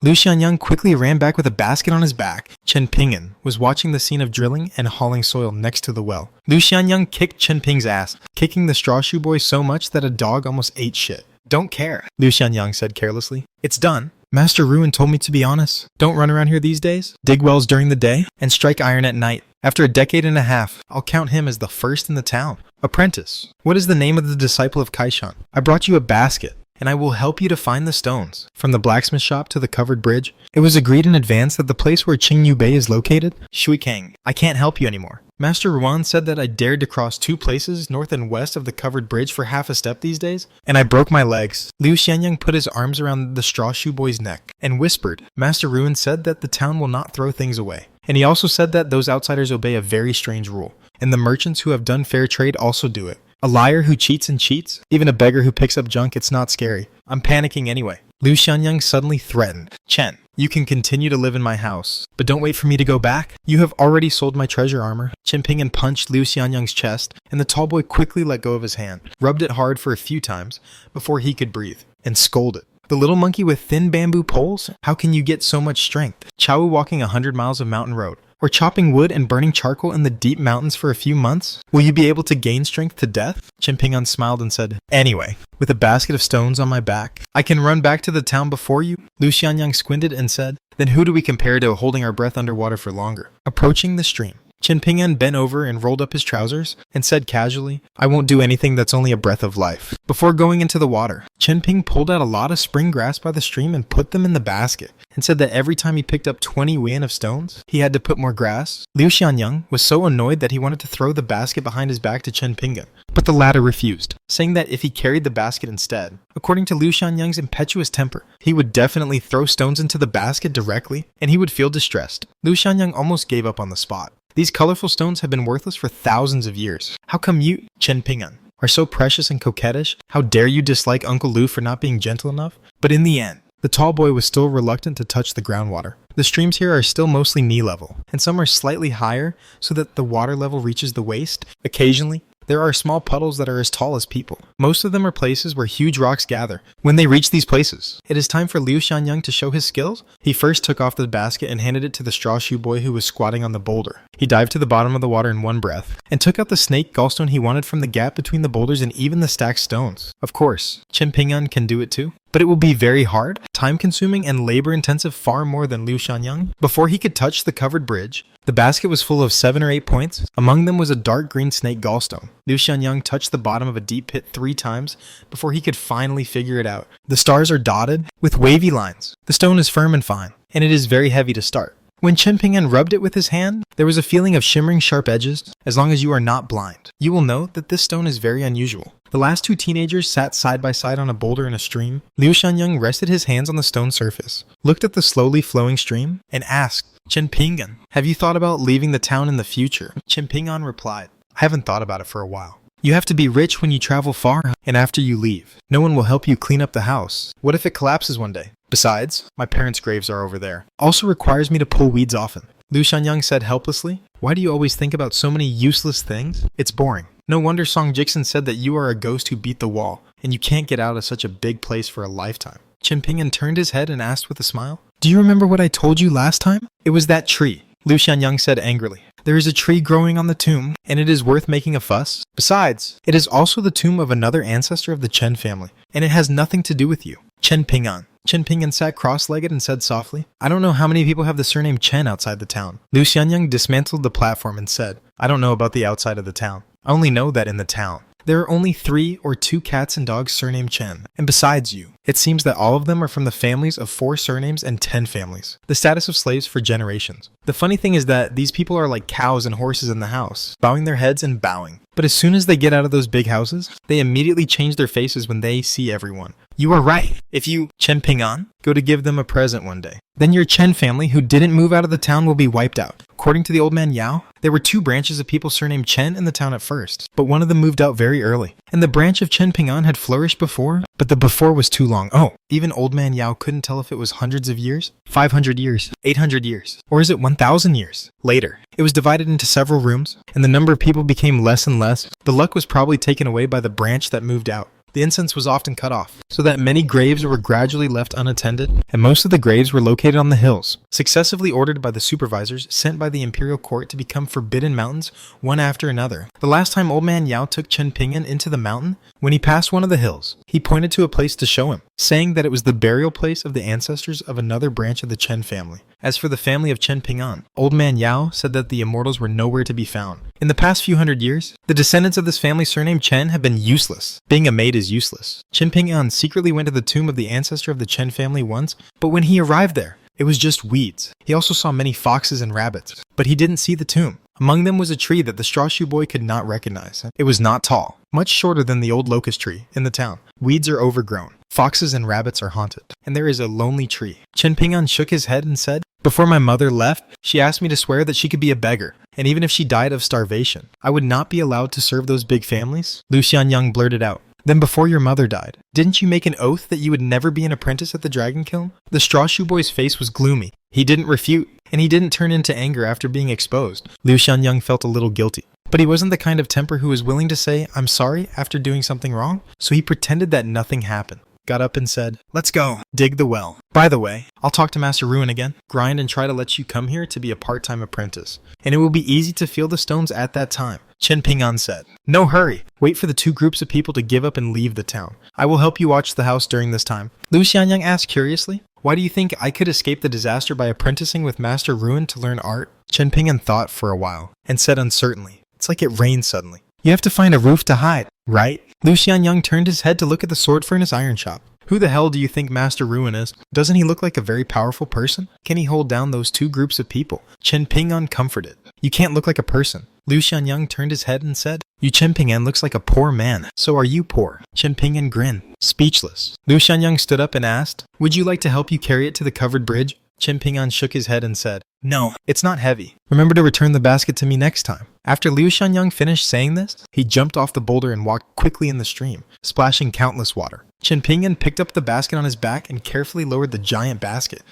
Liu Xianyang quickly ran back with a basket on his back. Chen Ping'an was watching the scene of drilling and hauling soil next to the well. Liu Xianyang kicked Chen Ping's ass, kicking the straw shoe boy so much that a dog almost ate shit. "Don't care," Liu Xianyang said carelessly. "It's done. Master Ruin told me to be honest. Don't run around here these days, dig wells during the day, and strike iron at night. After a decade and a half, I'll count him as the first in the town. Apprentice, what is the name of the disciple of Kaishan? I brought you a basket, and I will help you to find the stones. From the blacksmith shop to the covered bridge, it was agreed in advance that the place where Qingyu Bei is located, Shuikang, I can't help you anymore. Master Ruan said that I dared to cross 2 places north and west of the covered bridge for half a step these days, and I broke my legs." Liu Xianyang put his arms around the straw shoe boy's neck and whispered, "Master Ruan said that the town will not throw things away. And he also said that those outsiders obey a very strange rule, and the merchants who have done fair trade also do it. A liar who cheats and cheats, even a beggar who picks up junk, it's not scary. I'm panicking anyway." Liu Xianyang suddenly threatened, "Chen, you can continue to live in my house, but don't wait for me to go back. You have already sold my treasure armor." Chen Ping'an punched Liu Xianyang's chest, and the tall boy quickly let go of his hand, rubbed it hard for a few times before he could breathe, and scolded. "The little monkey with thin bamboo poles? How can you get so much strength? Chow walking 100 miles of mountain road, or chopping wood and burning charcoal in the deep mountains for a few months? Will you be able to gain strength to death?" Chen Ping'an smiled and said, "Anyway, with a basket of stones on my back, I can run back to the town before you." Liu Xianyang squinted and said, "Then who do we compare to holding our breath underwater for longer?" Approaching the stream, Chen Ping'an bent over and rolled up his trousers and said casually, "I won't do anything that's only a breath of life." Before going into the water, Chen Ping pulled out a lot of spring grass by the stream and put them in the basket, and said that every time he picked up 20 yuan of stones, he had to put more grass. Liu Xianyang was so annoyed that he wanted to throw the basket behind his back to Chen Ping'an, but the latter refused, saying that if he carried the basket instead, according to Liu Xianyang's impetuous temper, he would definitely throw stones into the basket directly, and he would feel distressed. Liu Xianyang almost gave up on the spot. These colorful stones have been worthless for thousands of years. How come you, Chen Ping'an, are so precious and coquettish? How dare you dislike Uncle Liu for not being gentle enough? But in the end, the tall boy was still reluctant to touch the groundwater. The streams here are still mostly knee level, and some are slightly higher so that the water level reaches the waist. Occasionally, there are small puddles that are as tall as people. Most of them are places where huge rocks gather. When they reach these places, it is time for Liu Xianyang to show his skills. He first took off the basket and handed it to the straw shoe boy who was squatting on the boulder. He dived to the bottom of the water in one breath, and took out the snake gallstone he wanted from the gap between the boulders and even the stacked stones. Of course, Chen Ping'an can do it too, but it will be very hard, time-consuming, and labor-intensive far more than Liu Xianyang. Before he could touch the covered bridge, the basket was full of 7 or 8 points. Among them was a dark green snake gallstone. Liu Xianyang touched the bottom of a deep pit 3 times before he could finally figure it out. The stars are dotted with wavy lines. The stone is firm and fine, and it is very heavy to start. When Chen Ping'an rubbed it with his hand, there was a feeling of shimmering sharp edges. As long as you are not blind, you will know that this stone is very unusual. The last 2 teenagers sat side by side on a boulder in a stream. Liu Xianyang rested his hands on the stone surface, looked at the slowly flowing stream, and asked, "Chen Ping'an, have you thought about leaving the town in the future?" Chen Ping'an replied, "I haven't thought about it for a while. You have to be rich when you travel far, and after you leave, no one will help you clean up the house. What if it collapses one day? Besides, my parents' graves are over there. Also requires me to pull weeds often." Liu Xianyang said helplessly, "Why do you always think about so many useless things? It's boring. No wonder Song Jixin said that you are a ghost who beat the wall, and you can't get out of such a big place for a lifetime." Chen Ping'an turned his head and asked with a smile, "Do you remember what I told you last time?" "It was that tree," Liu Xianyang said angrily. "There is a tree growing on the tomb, and it is worth making a fuss. Besides, it is also the tomb of another ancestor of the Chen family, and it has nothing to do with you." Chen Ping'an. Chen Ping'an sat cross-legged and said softly, "I don't know how many people have the surname Chen outside the town." Liu Xianyang dismantled the platform and said, "I don't know about the outside of the town. I only know that in the town there are only 3 or 2 cats and dogs surnamed Chen. And besides you, it seems that all of them are from the families of 4 surnames and 10 families. The status of slaves for generations. The funny thing is that these people are like cows and horses in the house, bowing their heads and bowing. But as soon as they get out of those big houses, they immediately change their faces when they see everyone. You are right. If you, Chen Ping'an, go to give them a present one day, then your Chen family who didn't move out of the town will be wiped out." According to the old man Yao, there were 2 branches of people surnamed Chen in the town at first, but one of them moved out very early. And the branch of Chen Ping'an had flourished before, but the before was too long. Oh, even old man Yao couldn't tell if it was hundreds of years, 500 years, 800 years, or is it 1,000 years? Later, it was divided into several rooms, and the number of people became less and less. The luck was probably taken away by the branch that moved out. the incense was often cut off, so that many graves were gradually left unattended, and most of the graves were located on the hills, successively ordered by the supervisors sent by the imperial court to become forbidden mountains one after another. The last time Old Man Yao took Chen Ping'an into the mountain, when he passed one of the hills, he pointed to a place to show him, saying that it was the burial place of the ancestors of another branch of the Chen family. As for the family of Chen Ping'an, Old Man Yao said that the immortals were nowhere to be found. In the past few hundred years, the descendants of this family surnamed Chen have been useless. Being a maid is useless. Chen Ping'an secretly went to the tomb of the ancestor of the Chen family once, but when he arrived there, it was just weeds. He also saw many foxes and rabbits, but he didn't see the tomb. Among them was a tree that the straw shoe boy could not recognize. It was not tall, much shorter than the old locust tree in the town. Weeds are overgrown. Foxes and rabbits are haunted, and there is a lonely tree. Chen Ping'an shook his head and said, "Before my mother left, she asked me to swear that she could be a beggar, and even if she died of starvation, I would not be allowed to serve those big families." Lu Xianyang blurted out, "Then before your mother died, didn't you make an oath that you would never be an apprentice at the Dragon Kiln?" The straw shoe boy's face was gloomy. He didn't refute, and he didn't turn into anger after being exposed. Lu Xianyang felt a little guilty. But he wasn't the kind of temper who was willing to say, "I'm sorry," after doing something wrong, so he pretended that nothing happened. Got up and said, "Let's go. Dig the well. By the way, I'll talk to Master Ruin again, grind and try to let you come here to be a part-time apprentice. And it will be easy to feel the stones at that time." Chen Ping'an said, "No hurry. Wait for the two groups of people to give up and leave the town. I will help you watch the house during this time." Lu Xianyang asked curiously, "Why do you think I could escape the disaster by apprenticing with Master Ruin to learn art?" Chen Ping'an thought for a while and said uncertainly, "It's like it rained suddenly. You have to find a roof to hide, right?" Lu Xianyang turned his head to look at the sword furnace iron shop. "Who the hell do you think Master Ruin is? Doesn't he look like a very powerful person? Can he hold down those two groups of people?" Chen Ping'an comforted. "You can't look like a person." Lu Xianyang turned his head and said, "You Chen Ping'an looks like a poor man. So are you poor?" Chen Ping'an grinned, speechless. Lu Xianyang stood up and asked, "Would you like to help you carry it to the covered bridge?" Chen Ping'an shook his head and said, "No, it's not heavy. Remember to return the basket to me next time." After Liu Xianyang finished saying this, he jumped off the boulder and walked quickly in the stream, splashing countless water. Chen Ping'an picked up the basket on his back and carefully lowered the giant basket.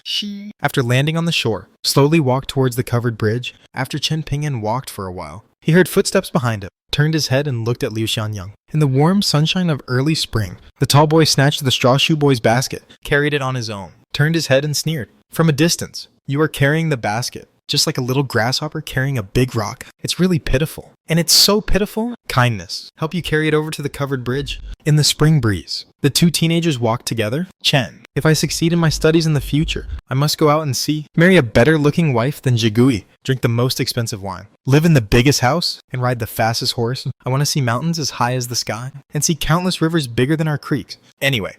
After landing on the shore, slowly walked towards the covered bridge. After Chen Ping'an walked for a while, he heard footsteps behind him, turned his head and looked at Liu Xianyang. In the warm sunshine of early spring, the tall boy snatched the straw shoe boy's basket, carried it on his own, turned his head and sneered. From a distance, "You are carrying the basket, just like a little grasshopper carrying a big rock. It's really pitiful. And it's so pitiful. Kindness. Help you carry it over to the covered bridge." In the spring breeze, the two teenagers walked together. "Chen, if I succeed in my studies in the future, I must go out and marry a better looking wife than Jigui, drink the most expensive wine, live in the biggest house, and ride the fastest horse. I want to see mountains as high as the sky, and see countless rivers bigger than our creeks. Anyway,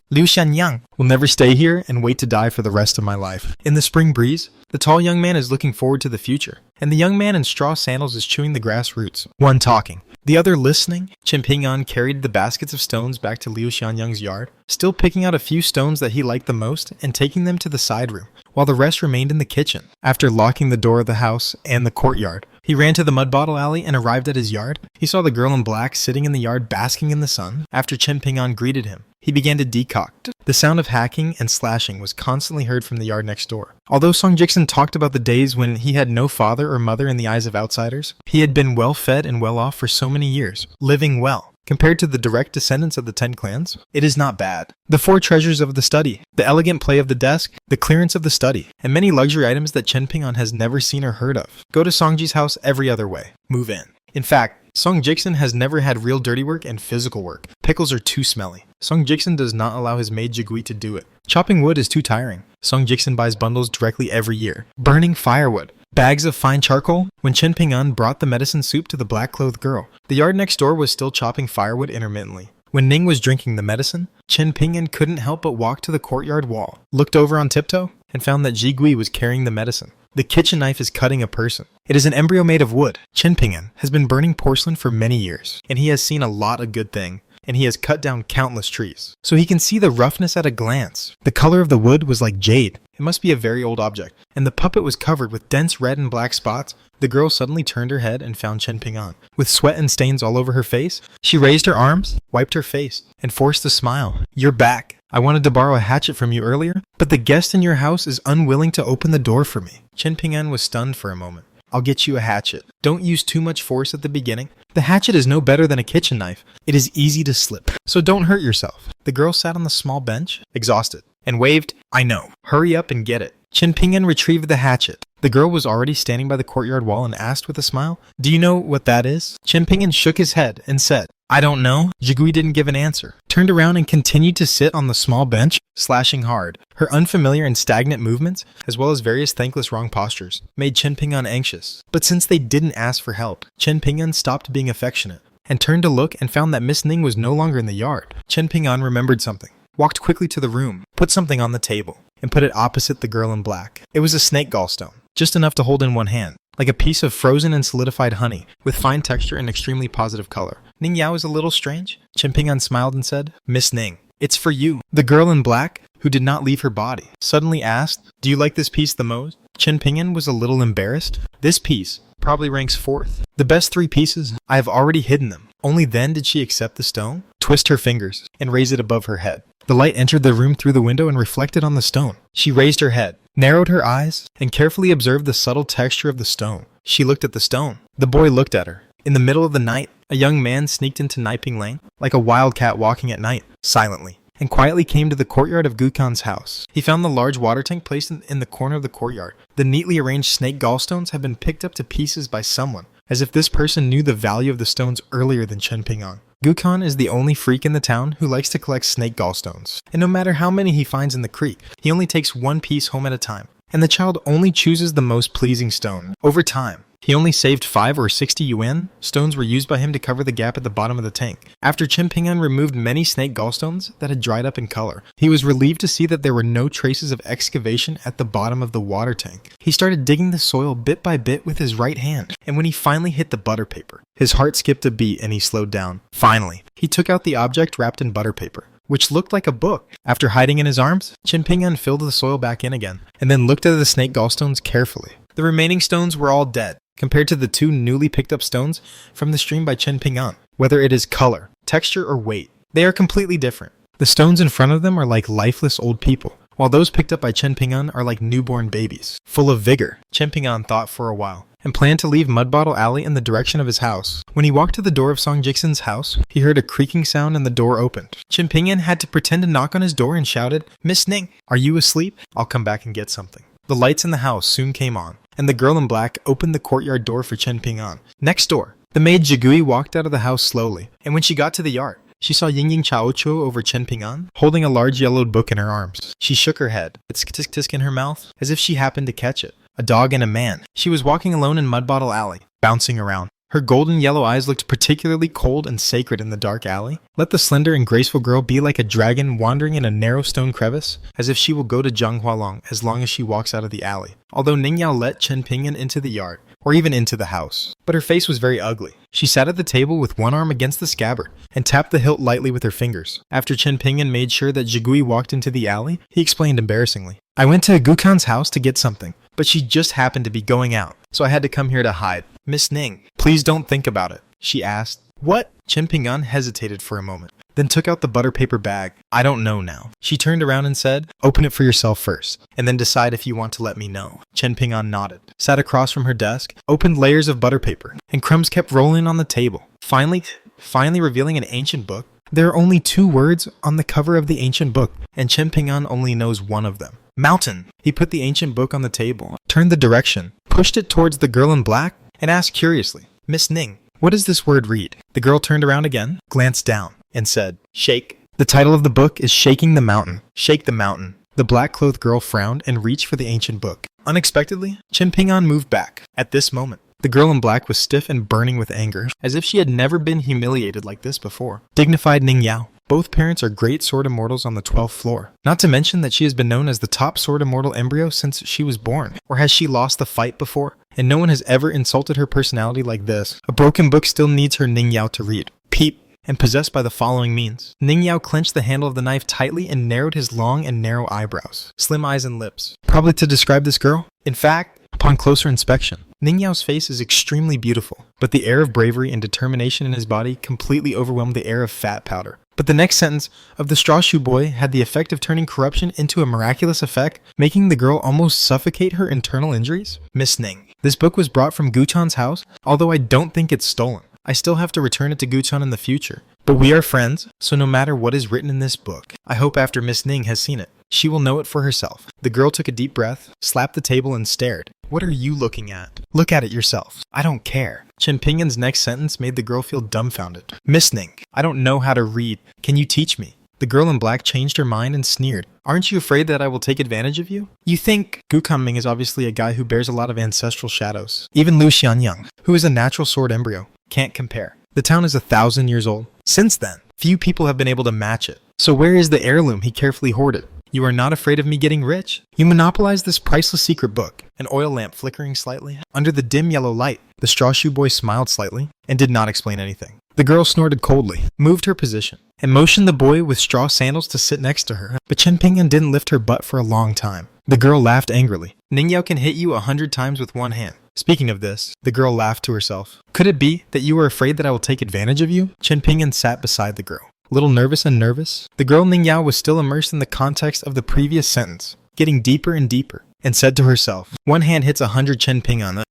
Liu Xianyang, will never stay here and wait to die for the rest of my life." In the spring breeze, the tall young man is looking forward to the future, and the young man in straw sandals is chewing the grass roots, one talking, the other listening. Chen Ping'an carried the baskets of stones back to Liu Xianyang's yard, still picking out a few stones that he liked the most and taking them to the side room, while the rest remained in the kitchen. After locking the door of the house and the courtyard, he ran to the mud bottle alley and arrived at his yard. He saw the girl in black sitting in the yard basking in the sun. After Chen Ping'an greeted him, he began to decoct. The sound of hacking and slashing was constantly heard from the yard next door. Although Song Jiksen talked about the days when he had no father or mother in the eyes of outsiders, he had been well fed and well off for so many years, living well. Compared to the direct descendants of the 10 clans, it is not bad. The 4 treasures of the study, the elegant play of the desk, the clearance of the study, and many luxury items that Chen Ping'an has never seen or heard of. Go to Songji's house every other way. Move in. In fact, Song Jiksen has never had real dirty work and physical work. Pickles are too smelly. Song Jiksen does not allow his maid Jigui to do it. Chopping wood is too tiring. Song Jiksen buys bundles directly every year. Burning firewood. Bags of fine charcoal. When Chen Ping'an brought the medicine soup to the black-clothed girl, the yard next door was still chopping firewood intermittently. When Ning was drinking the medicine, Chen Ping'an couldn't help but walk to the courtyard wall, looked over on tiptoe, and found that Jigui was carrying the medicine. The kitchen knife is cutting a person. It is an embryo made of wood. Chen Ping'an has been burning porcelain for many years, and he has seen a lot of good thing, and he has cut down countless trees. So he can see the roughness at a glance. The color of the wood was like jade. It must be a very old object. And the puppet was covered with dense red and black spots. The girl suddenly turned her head and found Chen Ping'an. With sweat and stains all over her face, she raised her arms, wiped her face, and forced a smile. "You're back. I wanted to borrow a hatchet from you earlier, but the guest in your house is unwilling to open the door for me." Chen Ping'an was stunned for a moment. I'll get you a hatchet. Don't use too much force at the beginning. The hatchet is no better than a kitchen knife. It is easy to slip, so don't hurt yourself." The girl sat on the small bench, exhausted, and waved, "I know. Hurry up and get it." Chen Pingyan retrieved the hatchet. The girl was already standing by the courtyard wall and asked with a smile, "Do you know what that is?" Chen Pingyan shook his head and said, "I don't know." Jigui didn't give an answer, turned around and continued to sit on the small bench, slashing hard. Her unfamiliar and stagnant movements, as well as various thankless wrong postures, made Chen Pingyan anxious. But since they didn't ask for help, Chen Pingyan stopped being affectionate and turned to look and found that Miss Ning was no longer in the yard. Chen Pingyan remembered something, walked quickly to the room, put something on the table, and put it opposite the girl in black. It was a snake gallstone, just enough to hold in one hand, like a piece of frozen and solidified honey, with fine texture and extremely positive color. "Ning Yao is a little strange." Chen Pingyan smiled and said, "Miss Ning, it's for you." The girl in black, who did not leave her body, suddenly asked, "Do you like this piece the most?" Chen Pingyan was a little embarrassed. "This piece probably ranks 4th. The best 3 pieces, I have already hidden them." Only then did she accept the stone, twist her fingers, and raise it above her head. The light entered the room through the window and reflected on the stone. She raised her head, narrowed her eyes, and carefully observed the subtle texture of the stone. She looked at the stone. The boy looked at her. In the middle of the night, a young man sneaked into Naiping Lane, like a wildcat walking at night, silently, and quietly came to the courtyard of Gukan's house. He found the large water tank placed in the corner of the courtyard. The neatly arranged snake gallstones had been picked up to pieces by someone, as if this person knew the value of the stones earlier than Chen Pingyan. Gukan is the only freak in the town who likes to collect snake gallstones, and no matter how many he finds in the creek, he only takes one piece home at a time, and the child only chooses the most pleasing stone. Over time, he only saved 5 or 60 yuan. Stones were used by him to cover the gap at the bottom of the tank. After Chen Pingyan removed many snake gallstones that had dried up in color, he was relieved to see that there were no traces of excavation at the bottom of the water tank. He started digging the soil bit by bit with his right hand, and when he finally hit the butter paper, his heart skipped a beat and he slowed down. Finally, he took out the object wrapped in butter paper, which looked like a book. After hiding in his arms, Chen Pingyan filled the soil back in again, and then looked at the snake gallstones carefully. The remaining stones were all dead, compared to the 2 newly picked up stones from the stream by Chen Pingyan. Whether it is color, texture, or weight, they are completely different. The stones in front of them are like lifeless old people, while those picked up by Chen Pingyan are like newborn babies, full of vigor. Chen Pingyan thought for a while, and planned to leave Mud Bottle Alley in the direction of his house. When he walked to the door of Song Jixin's house, he heard a creaking sound and the door opened. Chen Pingyan had to pretend to knock on his door and shouted, "Miss Ning, are you asleep? I'll come back and get something." The lights in the house soon came on, and the girl in black opened the courtyard door for Chen Pingyan. Next door, the maid Jigui walked out of the house slowly, and when she got to the yard, she saw Yingying Chaochuo over Chen Pingyan, holding a large yellowed book in her arms. She shook her head, tisk tisk tisk in her mouth, as if she happened to catch it. A dog and a man. She was walking alone in Mud Bottle Alley, bouncing around. Her golden yellow eyes looked particularly cold and sacred in the dark alley. Let the slender and graceful girl be like a dragon wandering in a narrow stone crevice, as if she will go to Zhanghualong as long as she walks out of the alley. Although Ning Yao let Chen Pingyan into the yard, or even into the house. But her face was very ugly. She sat at the table with one arm against the scabbard, and tapped the hilt lightly with her fingers. After Chen Pingyan made sure that Jigui walked into the alley, he explained embarrassingly, "I went to Gukan's house to get something, but she just happened to be going out, so I had to come here to hide. Miss Ning, please don't think about it," she asked. "What?" Chen Pingyan hesitated for a moment, then took out the butter paper bag. "I don't know now." She turned around and said, "Open it for yourself first, and then decide if you want to let me know." Chen Pingyan nodded, sat across from her desk, opened layers of butter paper, and crumbs kept rolling on the table. Finally revealing an ancient book. There are only 2 words on the cover of the ancient book, and Chen Pingyan only knows one of them. Mountain. He put the ancient book on the table, turned the direction, pushed it towards the girl in black, and asked curiously, "Miss Ning, what does this word read?" The girl turned around again, glanced down, and said, "Shake." The title of the book is Shaking the Mountain. Shake the Mountain. The black-clothed girl frowned and reached for the ancient book. Unexpectedly, Chen Pingyan moved back. At this moment, the girl in black was stiff and burning with anger, as if she had never been humiliated like this before. Dignified Ning Yao. Both parents are great sword immortals on the 12th floor. Not to mention that she has been known as the top sword immortal embryo since she was born. Or has she lost the fight before? And no one has ever insulted her personality like this. A broken book still needs her Ning Yao to read. Peep. And possessed by the following means. Ning Yao clenched the handle of the knife tightly and narrowed his long and narrow eyebrows, slim eyes and lips. Probably to describe this girl? In fact, upon closer inspection, Ning Yao's face is extremely beautiful, but the air of bravery and determination in his body completely overwhelmed the air of fat powder. But the next sentence of the straw shoe boy had the effect of turning corruption into a miraculous effect, making the girl almost suffocate her internal injuries. Miss Ning, This book was brought from Guchan's house, although I don't think it's stolen. I still have to return it to Guchan in the future. But we are friends, so no matter what is written in this book, I hope after Miss Ning has seen it, she will know it for herself. The girl took a deep breath, slapped the table, and stared. What are you looking at? Look at it yourself. I don't care. Chen Ping'an's next sentence made the girl feel dumbfounded. Miss Ning, I don't know how to read. Can you teach me? The girl in black changed her mind and sneered. Aren't you afraid that I will take advantage of you? You think? Gu Kanming is obviously a guy who bears a lot of ancestral shadows. Even Lu Xianyang, who is a natural sword embryo, can't compare. The town is 1,000 years old. Since then, few people have been able to match it. So where is the heirloom he carefully hoarded? You are not afraid of me getting rich? You monopolized this priceless secret book. An oil lamp flickering slightly. Under the dim yellow light, the straw shoe boy smiled slightly and did not explain anything. The girl snorted coldly, moved her position, and motioned the boy with straw sandals to sit next to her. But Chen Ping'an didn't lift her butt for a long time. The girl laughed angrily. Ning Yao can hit you 100 times with one hand. Speaking of this, the girl laughed to herself. Could it be that you are afraid that I will take advantage of you? Chen Ping'an sat beside the girl. A little nervous and nervous, the girl Ning Yao was still immersed in the context of the previous sentence, getting deeper and deeper, and said to herself, one hand hits 100 Chen Ping'an.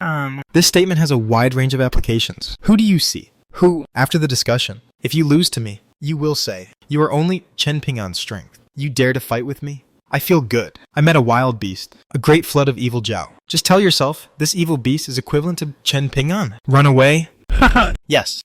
This statement has a wide range of applications. Who do you see? Who? After the discussion, if you lose to me, you will say, you are only Chen Ping'an's strength. You dare to fight with me? I feel good. I met a wild beast, a great flood of evil Jiao. Just tell yourself, this evil beast is equivalent to Chen Ping'an. Run away? Yes.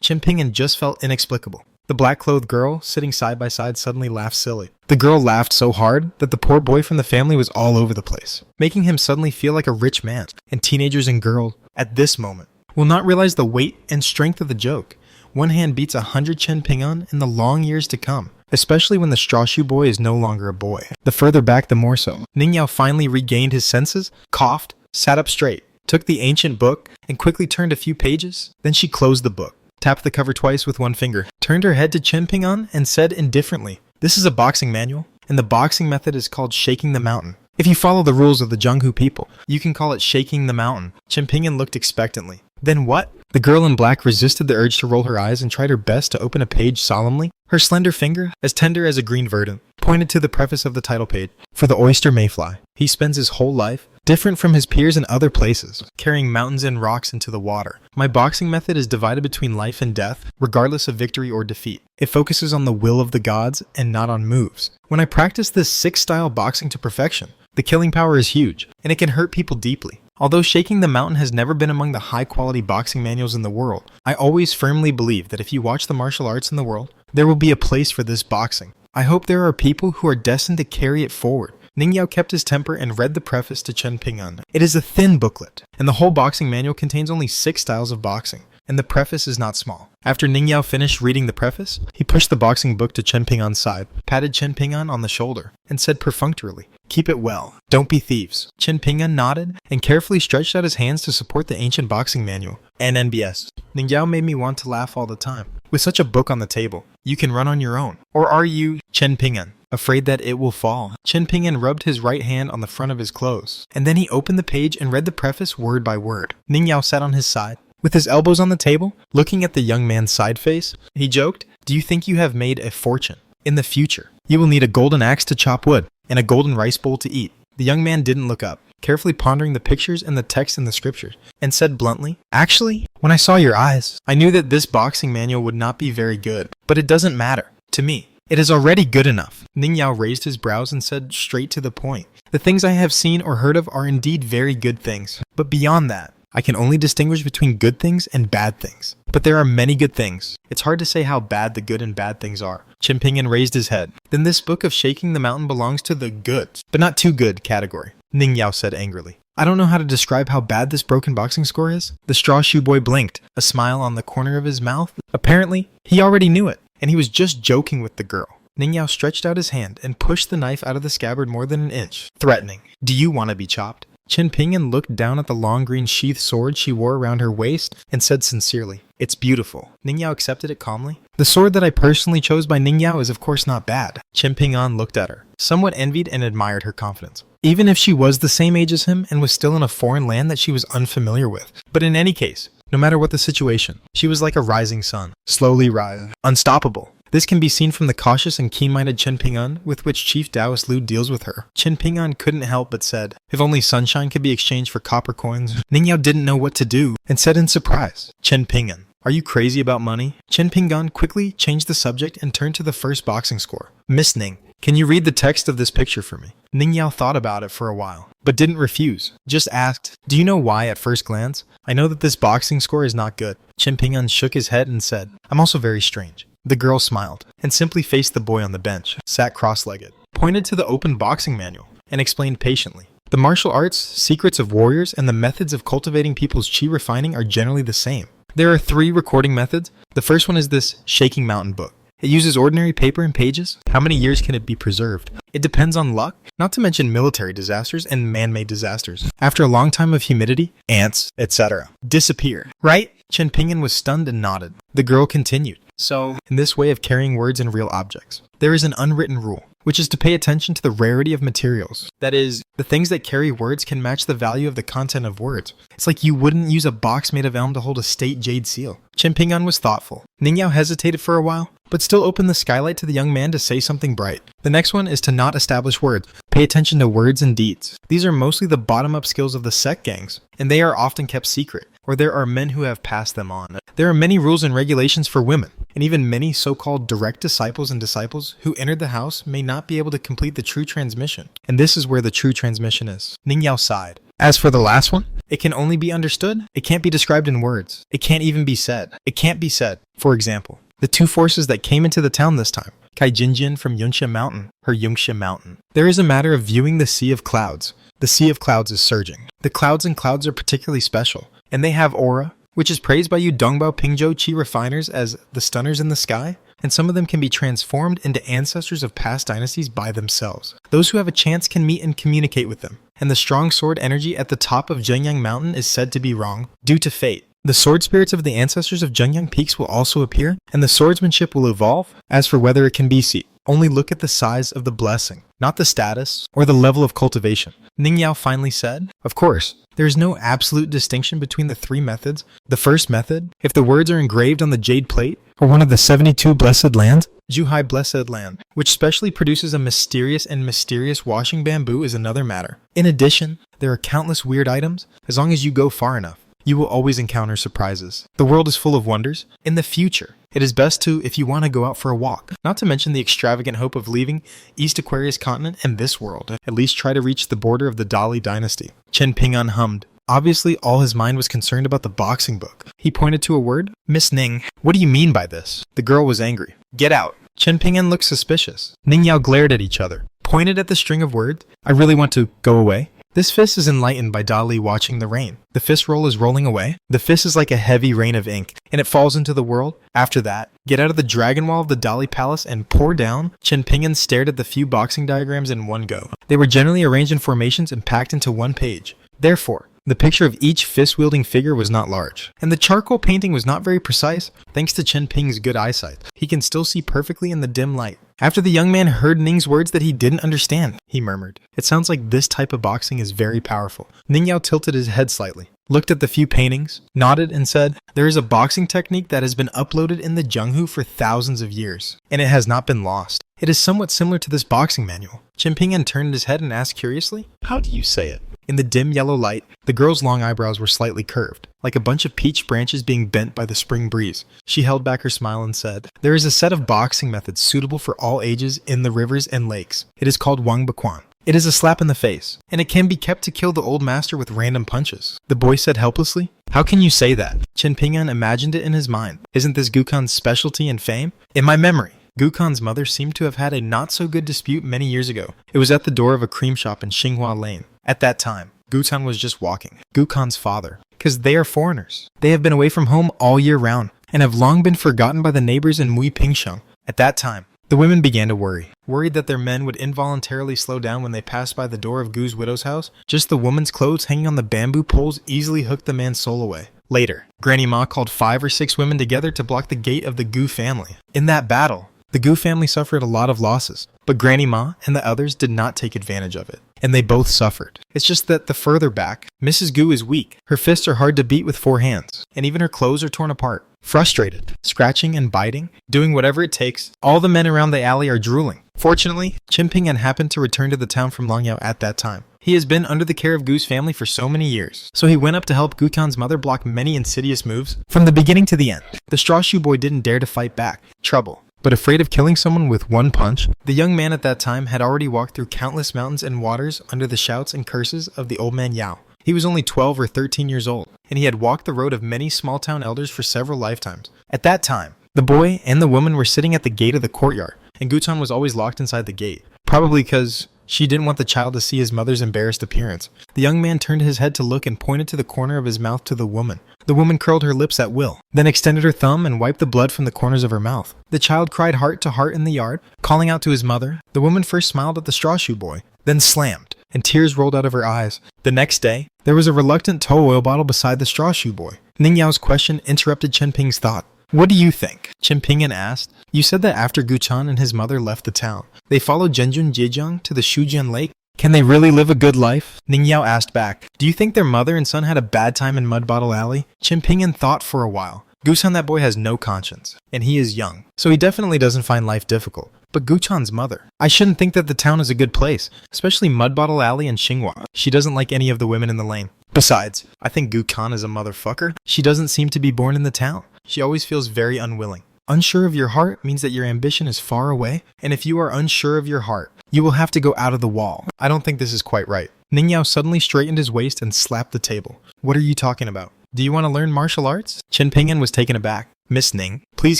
Chen Ping'an just felt inexplicable. The black-clothed girl, sitting side by side, suddenly laughed silly. The girl laughed so hard that the poor boy from the family was all over the place, making him suddenly feel like a rich man. And teenagers and girls, at this moment, will not realize the weight and strength of the joke. One hand beats 100 Chen Ping'an in the long years to come, especially when the straw shoe boy is no longer a boy. The further back, the more so. Ning Yao finally regained his senses, coughed, sat up straight, took the ancient book, and quickly turned a few pages. Then she closed the book, tapped the cover twice with one finger, turned her head to Chen Ping'an, and said indifferently, this is a boxing manual, and the boxing method is called shaking the mountain. If you follow the rules of the Zhenghu people, you can call it shaking the mountain. Chen Ping'an looked expectantly. Then what? The girl in black resisted the urge to roll her eyes and tried her best to open a page solemnly. Her slender finger, as tender as a green verdant, pointed to the preface of the title page. For the oyster mayfly, he spends his whole life, different from his peers in other places, carrying mountains and rocks into the water. My boxing method is divided between life and death, regardless of victory or defeat. It focuses on the will of the gods and not on moves. When I practice this six-style boxing to perfection, the killing power is huge, and it can hurt people deeply. Although Shaking the Mountain has never been among the high-quality boxing manuals in the world, I always firmly believe that if you watch the martial arts in the world, there will be a place for this boxing. I hope there are people who are destined to carry it forward. Ning Yao kept his temper and read the preface to Chen Ping'an. It is a thin booklet, and the whole boxing manual contains only 6 styles of boxing, and the preface is not small. After Ning Yao finished reading the preface, he pushed the boxing book to Chen Ping'an's side, patted Chen Ping'an on the shoulder, and said perfunctorily, "Keep it well. Don't be thieves." Chen Ping'an nodded and carefully stretched out his hands to support the ancient boxing manual. NNBS. Ning Yao made me want to laugh all the time. With such a book on the table, you can run on your own. Or are you, Chen Ping'an, afraid that it will fall? Chen Ping'an rubbed his right hand on the front of his clothes, and then he opened the page and read the preface word by word. Ning Yao sat on his side, with his elbows on the table, looking at the young man's side face. He joked, "Do you think you have made a fortune? In the future, you will need a golden axe to chop wood, and a golden rice bowl to eat." The young man didn't look up, carefully pondering the pictures and the text in the scriptures, and said bluntly, "Actually, when I saw your eyes, I knew that this boxing manual would not be very good. But it doesn't matter. To me, it is already good enough." Ning Yao raised his brows and said straight to the point, "The things I have seen or heard of are indeed very good things. But beyond that, I can only distinguish between good things and bad things. But there are many good things. It's hard to say how bad the good and bad things are." Chen Ping'an raised his head. "Then this book of Shaking the Mountain belongs to the good, but not too good category," Ning Yao said angrily. "I don't know how to describe how bad this broken boxing score is." The straw shoe boy blinked, a smile on the corner of his mouth. Apparently, he already knew it, and he was just joking with the girl. Ning Yao stretched out his hand and pushed the knife out of the scabbard more than an inch, threatening, "Do you want to be chopped?" Chen Ping'an looked down at the long green sheath sword she wore around her waist and said sincerely, "It's beautiful." Ning Yao accepted it calmly. "The sword that I personally chose by Ning Yao is of course not bad." Chen Ping'an looked at her, somewhat envied and admired her confidence. Even if she was the same age as him and was still in a foreign land that she was unfamiliar with. But in any case, no matter what the situation, she was like a rising sun, slowly rise, unstoppable. This can be seen from the cautious and keen-minded Chen Ping'an with which Chief Taoist Lu deals with her. Chen Ping'an couldn't help but said, if only sunshine could be exchanged for copper coins. Ning Yao didn't know what to do and said in surprise, Chen Ping'an, are you crazy about money? Chen Ping'an quickly changed the subject and turned to the first boxing score. Miss Ning, can you read the text of this picture for me? Ning Yao thought about it for a while, but didn't refuse. Just asked, do you know why at first glance? I know that this boxing score is not good. Chen Ping'an shook his head and said, I'm also very strange. The girl smiled and simply faced the boy on the bench, sat cross-legged, pointed to the open boxing manual, and explained patiently. The martial arts, secrets of warriors, and the methods of cultivating people's chi refining are generally the same. There are 3 recording methods. The first one is this Shaking Mountain book. It uses ordinary paper and pages. How many years can it be preserved? It depends on luck, not to mention military disasters and man-made disasters. After a long time of humidity, ants, etc., disappear. Right? Chen Ping'an was stunned and nodded. The girl continued. So, in this way of carrying words and real objects, there is an unwritten rule, which is to pay attention to the rarity of materials. That is, the things that carry words can match the value of the content of words. It's like you wouldn't use a box made of elm to hold a state jade seal. Chen Ping'an was thoughtful. Ning Yao hesitated for a while, but still opened the skylight to the young man to say something bright. The next one is to not establish words. Pay attention to words and deeds. These are mostly the bottom-up skills of the sect gangs, and they are often kept secret, or there are men who have passed them on. There are many rules and regulations for women, and even many so-called direct disciples and disciples who entered the house may not be able to complete the true transmission. And this is where the true transmission is. Ning Yao sighed. As for the last one, it can only be understood. It can't be described in words. It can't even be said. It can't be said. For example, the 2 forces that came into the town this time, Kai Jinjian from Yunxia Mountain, her Yunxia Mountain. There is a matter of viewing the Sea of Clouds. The Sea of Clouds is surging. The clouds and clouds are particularly special, and they have aura, which is praised by you Dongbao Pingzhou Chi refiners as the stunners in the sky, and some of them can be transformed into ancestors of past dynasties by themselves. Those who have a chance can meet and communicate with them, and the strong sword energy at the top of Zhengyang Mountain is said to be wrong, due to fate. The sword spirits of the ancestors of Zhengyang Peaks will also appear, and the swordsmanship will evolve. As for whether it can be seen, only look at the size of the blessing, not the status or the level of cultivation. Ning Yao finally said, of course, there is no absolute distinction between the 3 methods. The first method, if the words are engraved on the jade plate, or one of the 72 blessed lands, Zhuhai Blessed Land, which specially produces a mysterious washing bamboo, is another matter. In addition, there are countless weird items. As long as you go far enough, you will always encounter surprises. The world is full of wonders. In the future, it is best to, if you want to go out for a walk, not to mention the extravagant hope of leaving East Aquarius continent and this world, at least try to reach the border of the Dali dynasty. Chen Ping'an hummed. Obviously, all his mind was concerned about the boxing book. He pointed to a word. Miss Ning, what do you mean by this? The girl was angry. Get out. Chen Ping'an looked suspicious. Ning Yao glared at each other, pointed at the string of words. I really want to go away. This fist is enlightened by Dali watching the rain. The fist roll is rolling away. The fist is like a heavy rain of ink, and it falls into the world. After that, get out of the dragon wall of the Dali palace and pour down. Chen Ping'an stared at the few boxing diagrams in one go. They were generally arranged in formations and packed into one page. Therefore, the picture of each fist-wielding figure was not large, and the charcoal painting was not very precise. Thanks to Chen Ping's good eyesight, he can still see perfectly in the dim light. After the young man heard Ning's words that he didn't understand, he murmured, "It sounds like this type of boxing is very powerful." Ning Yao tilted his head slightly, looked at the few paintings, nodded, and said, "There is a boxing technique that has been uploaded in the Zhenghu for thousands of years, and it has not been lost. It is somewhat similar to this boxing manual." Chen Ping'an turned his head and asked curiously, "How do you say it?" In the dim yellow light, the girl's long eyebrows were slightly curved, like a bunch of peach branches being bent by the spring breeze. She held back her smile and said, "There is a set of boxing methods suitable for all ages in the rivers and lakes. It is called Wang Baquan. It is a slap in the face, and it can be kept to kill the old master with random punches." The boy said helplessly, "How can you say that?" Chen Ping'an imagined it in his mind. Isn't this Gukan's specialty and fame? In my memory, Gukan's mother seemed to have had a not-so-good dispute many years ago. It was at the door of a cream shop in Xinghua Lane. At that time, Gutan was just walking. Gukan's father. Because they are foreigners. They have been away from home all year round, and have long been forgotten by the neighbors in Mui Pingsheng. At that time, the women began to worry. Worried that their men would involuntarily slow down when they passed by the door of Gu's widow's house. Just the woman's clothes hanging on the bamboo poles easily hooked the man's soul away. Later, Granny Ma called 5 or 6 women together to block the gate of the Gu family. In that battle, the Gu family suffered a lot of losses, but Granny Ma and the others did not take advantage of it, and they both suffered. It's just that the further back, Mrs. Gu is weak. Her fists are hard to beat with 4 hands, and even her clothes are torn apart. frustrated, scratching and biting, doing whatever it takes. All the men around the alley are drooling. Fortunately, Chen Ping'an happened to return to the town from Longyao at that time. He has been under the care of Gu's family for so many years, so he went up to help Gutan's mother block many insidious moves from the beginning to the end. The straw shoe boy didn't dare to fight back. Trouble. But afraid of killing someone with one punch, the young man at that time had already walked through countless mountains and waters under the shouts and curses of the old man Yao. He was only 12 or 13 years old, and he had walked the road of many small town elders for several lifetimes. At that time, the boy and the woman were sitting at the gate of the courtyard, and Gutan was always locked inside the gate, probably because she didn't want the child to see his mother's embarrassed appearance. The young man turned his head to look and pointed to the corner of his mouth to the woman. The woman curled her lips at will, then extended her thumb and wiped the blood from the corners of her mouth. The child cried heart to heart in the yard, calling out to his mother. The woman first smiled at the straw shoe boy, then slammed, and tears rolled out of her eyes. The next day, there was a reluctant tow oil bottle beside the straw shoe boy. Ning Yao's question interrupted Chen Ping's thought. What do you think? Chen Ping'an asked. You said that after Guchan and his mother left the town, they followed Zhenjun Zhejiang to the Shujian Lake. Can they really live a good life? Ning Yao asked back. Do you think their mother and son had a bad time in Mud Bottle Alley? Chen Ping'an thought for a while. Guchan, that boy, has no conscience, and he is young, so he definitely doesn't find life difficult. But Guchan's mother, I shouldn't think that the town is a good place, especially Mud Bottle Alley and Xinghua. She doesn't like any of the women in the lane. Besides, I think Guchan is a motherfucker. She doesn't seem to be born in the town. She always feels very unwilling. Unsure of your heart means that your ambition is far away, and if you are unsure of your heart, you will have to go out of the wall. I don't think this is quite right. Ning Yao suddenly straightened his waist and slapped the table. What are you talking about? Do you want to learn martial arts? Chen Ping'an was taken aback. Miss Ning, please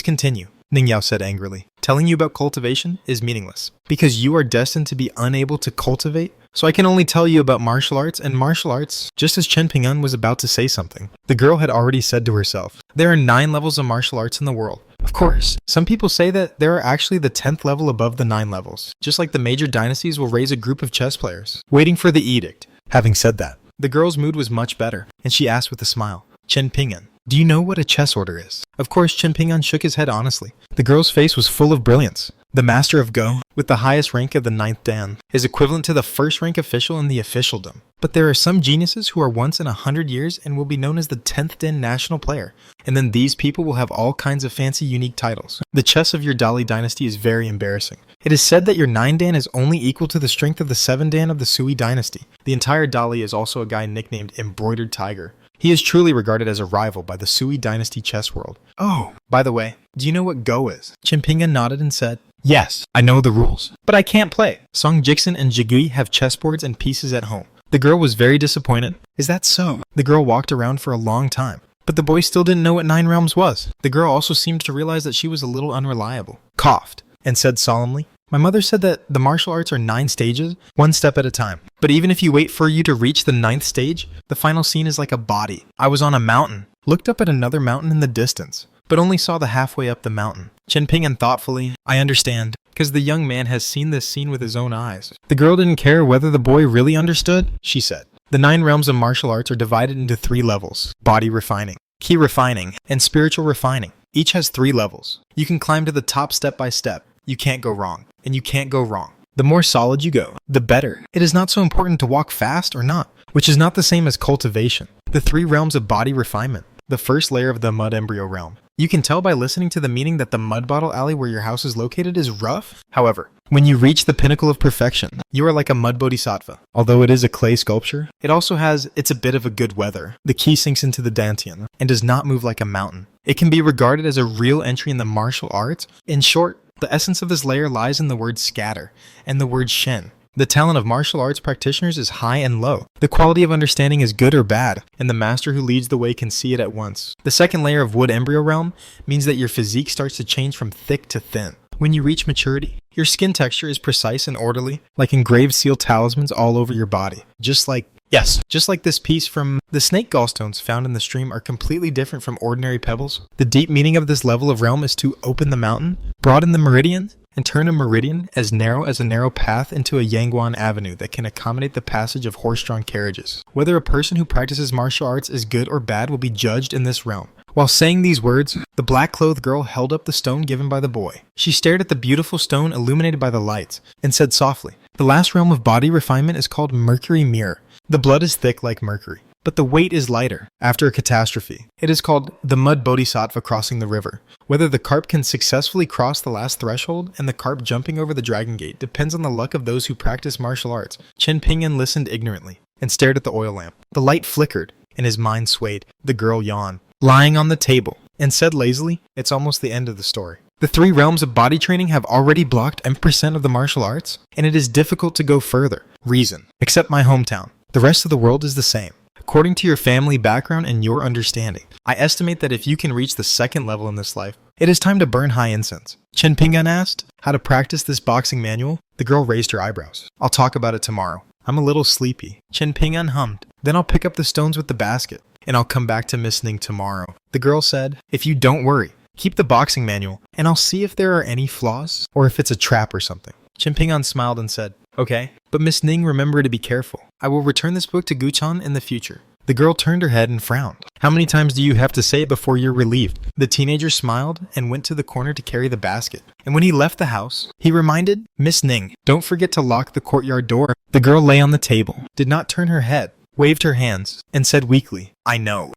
continue, Ning Yao said angrily. Telling you about cultivation is meaningless, because you are destined to be unable to cultivate. So I can only tell you about martial arts and martial arts. Just as Chen Ping'an was about to say something, the girl had already said to herself, there are 9 levels of martial arts in the world. Of course, some people say that there are actually the 10th level above the 9 levels, just like the major dynasties will raise a group of chess players, waiting for the edict. Having said that, the girl's mood was much better, and she asked with a smile, Chen Ping'an, do you know what a chess order is? Of course, Chen Ping'an shook his head honestly. The girl's face was full of brilliance. The master of Go, with the highest rank of the 9th Dan, is equivalent to the first rank official in the officialdom. But there are some geniuses who are once in 100 years and will be known as the 10th Dan national player. And then these people will have all kinds of fancy unique titles. The chess of your Dali dynasty is very embarrassing. It is said that your 9 Dan is only equal to the strength of the 7 Dan of the Sui dynasty. The entire Dali is also a guy nicknamed Embroidered Tiger. He is truly regarded as a rival by the Sui dynasty chess world. Oh, by the way, do you know what Go is? Chen Ping'an nodded and said, yes, I know the rules, but I can't play. Song Jixin and Jigui have chessboards and pieces at home. The girl was very disappointed. Is that so? The girl walked around for a long time, but the boy still didn't know what 9 realms was. The girl also seemed to realize that she was a little unreliable, coughed, and said solemnly, my mother said that the martial arts are 9 stages, 1 step at a time. But even if you wait for you to reach the 9th stage, the final scene is like a body. I was on a mountain, looked up at another mountain in the distance, but only saw the halfway up the mountain. Chen Ping'an thoughtfully, I understand, because the young man has seen this scene with his own eyes. The girl didn't care whether the boy really understood, she said. The 9 realms of martial arts are divided into 3 levels: body refining, ki refining, and spiritual refining. Each has 3 levels. You can climb to the top step by step. You can't go wrong, and you can't go wrong. The more solid you go, the better. It is not so important to walk fast or not, which is not the same as cultivation. The 3 realms of body refinement. The first layer of the mud embryo realm. You can tell by listening to the meaning that the Mud Bottle Alley where your house is located is rough. However, when you reach the pinnacle of perfection, you are like a mud bodhisattva. Although it is a clay sculpture, it's a bit of a good weather. The key sinks into the dantian and does not move like a mountain. It can be regarded as a real entry in the martial arts. In short, the essence of this layer lies in the word scatter and the word shen. The talent of martial arts practitioners is high and low. The quality of understanding is good or bad, and the master who leads the way can see it at once. The second layer of wood embryo realm means that your physique starts to change from thick to thin. When you reach maturity, your skin texture is precise and orderly, like engraved seal talismans all over your body. Just like this piece from the snake gallstones found in the stream are completely different from ordinary pebbles. The deep meaning of this level of realm is to open the mountain, broaden the meridian, and turn a meridian as narrow as a narrow path into a Yangguan avenue that can accommodate the passage of horse-drawn carriages. Whether a person who practices martial arts is good or bad will be judged in this realm. While saying these words, the black-clothed girl held up the stone given by the boy. She stared at the beautiful stone illuminated by the lights, and said softly, the last realm of body refinement is called Mercury Mirror. The blood is thick like mercury. but the weight is lighter. After a catastrophe, it is called the mud bodhisattva crossing the river. Whether the carp can successfully cross the last threshold and the carp jumping over the dragon gate depends on the luck of those who practice martial arts. Chen Pingyan listened ignorantly and stared at the oil lamp. The light flickered and his mind swayed. The girl yawned, lying on the table, and said lazily, "It's almost the end of the story. The 3 realms of body training have already blocked M% of the martial arts, and it is difficult to go further. Reason. Except my hometown. The rest of the world is the same. According to your family background and your understanding, I estimate that if you can reach the 2nd level in this life, it is time to burn high incense." Chen Pingyan asked, "How to practice this boxing manual?" The girl raised her eyebrows. "I'll talk about it tomorrow. I'm a little sleepy." Chen Pingyan hummed. "Then I'll pick up the stones with the basket, and I'll come back to Miss Ning tomorrow." The girl said, "If you don't worry, keep the boxing manual, and I'll see if there are any flaws, or if it's a trap or something." Chen Pingyan smiled and said, "Okay, but Miss Ning, remember to be careful. I will return this book to Guchan in the future." The girl turned her head and frowned. "How many times do you have to say it before you're relieved?" The teenager smiled and went to the corner to carry the basket. And when he left the house, he reminded Miss Ning, "Don't forget to lock the courtyard door." The girl lay on the table, did not turn her head, waved her hands, and said weakly, I know.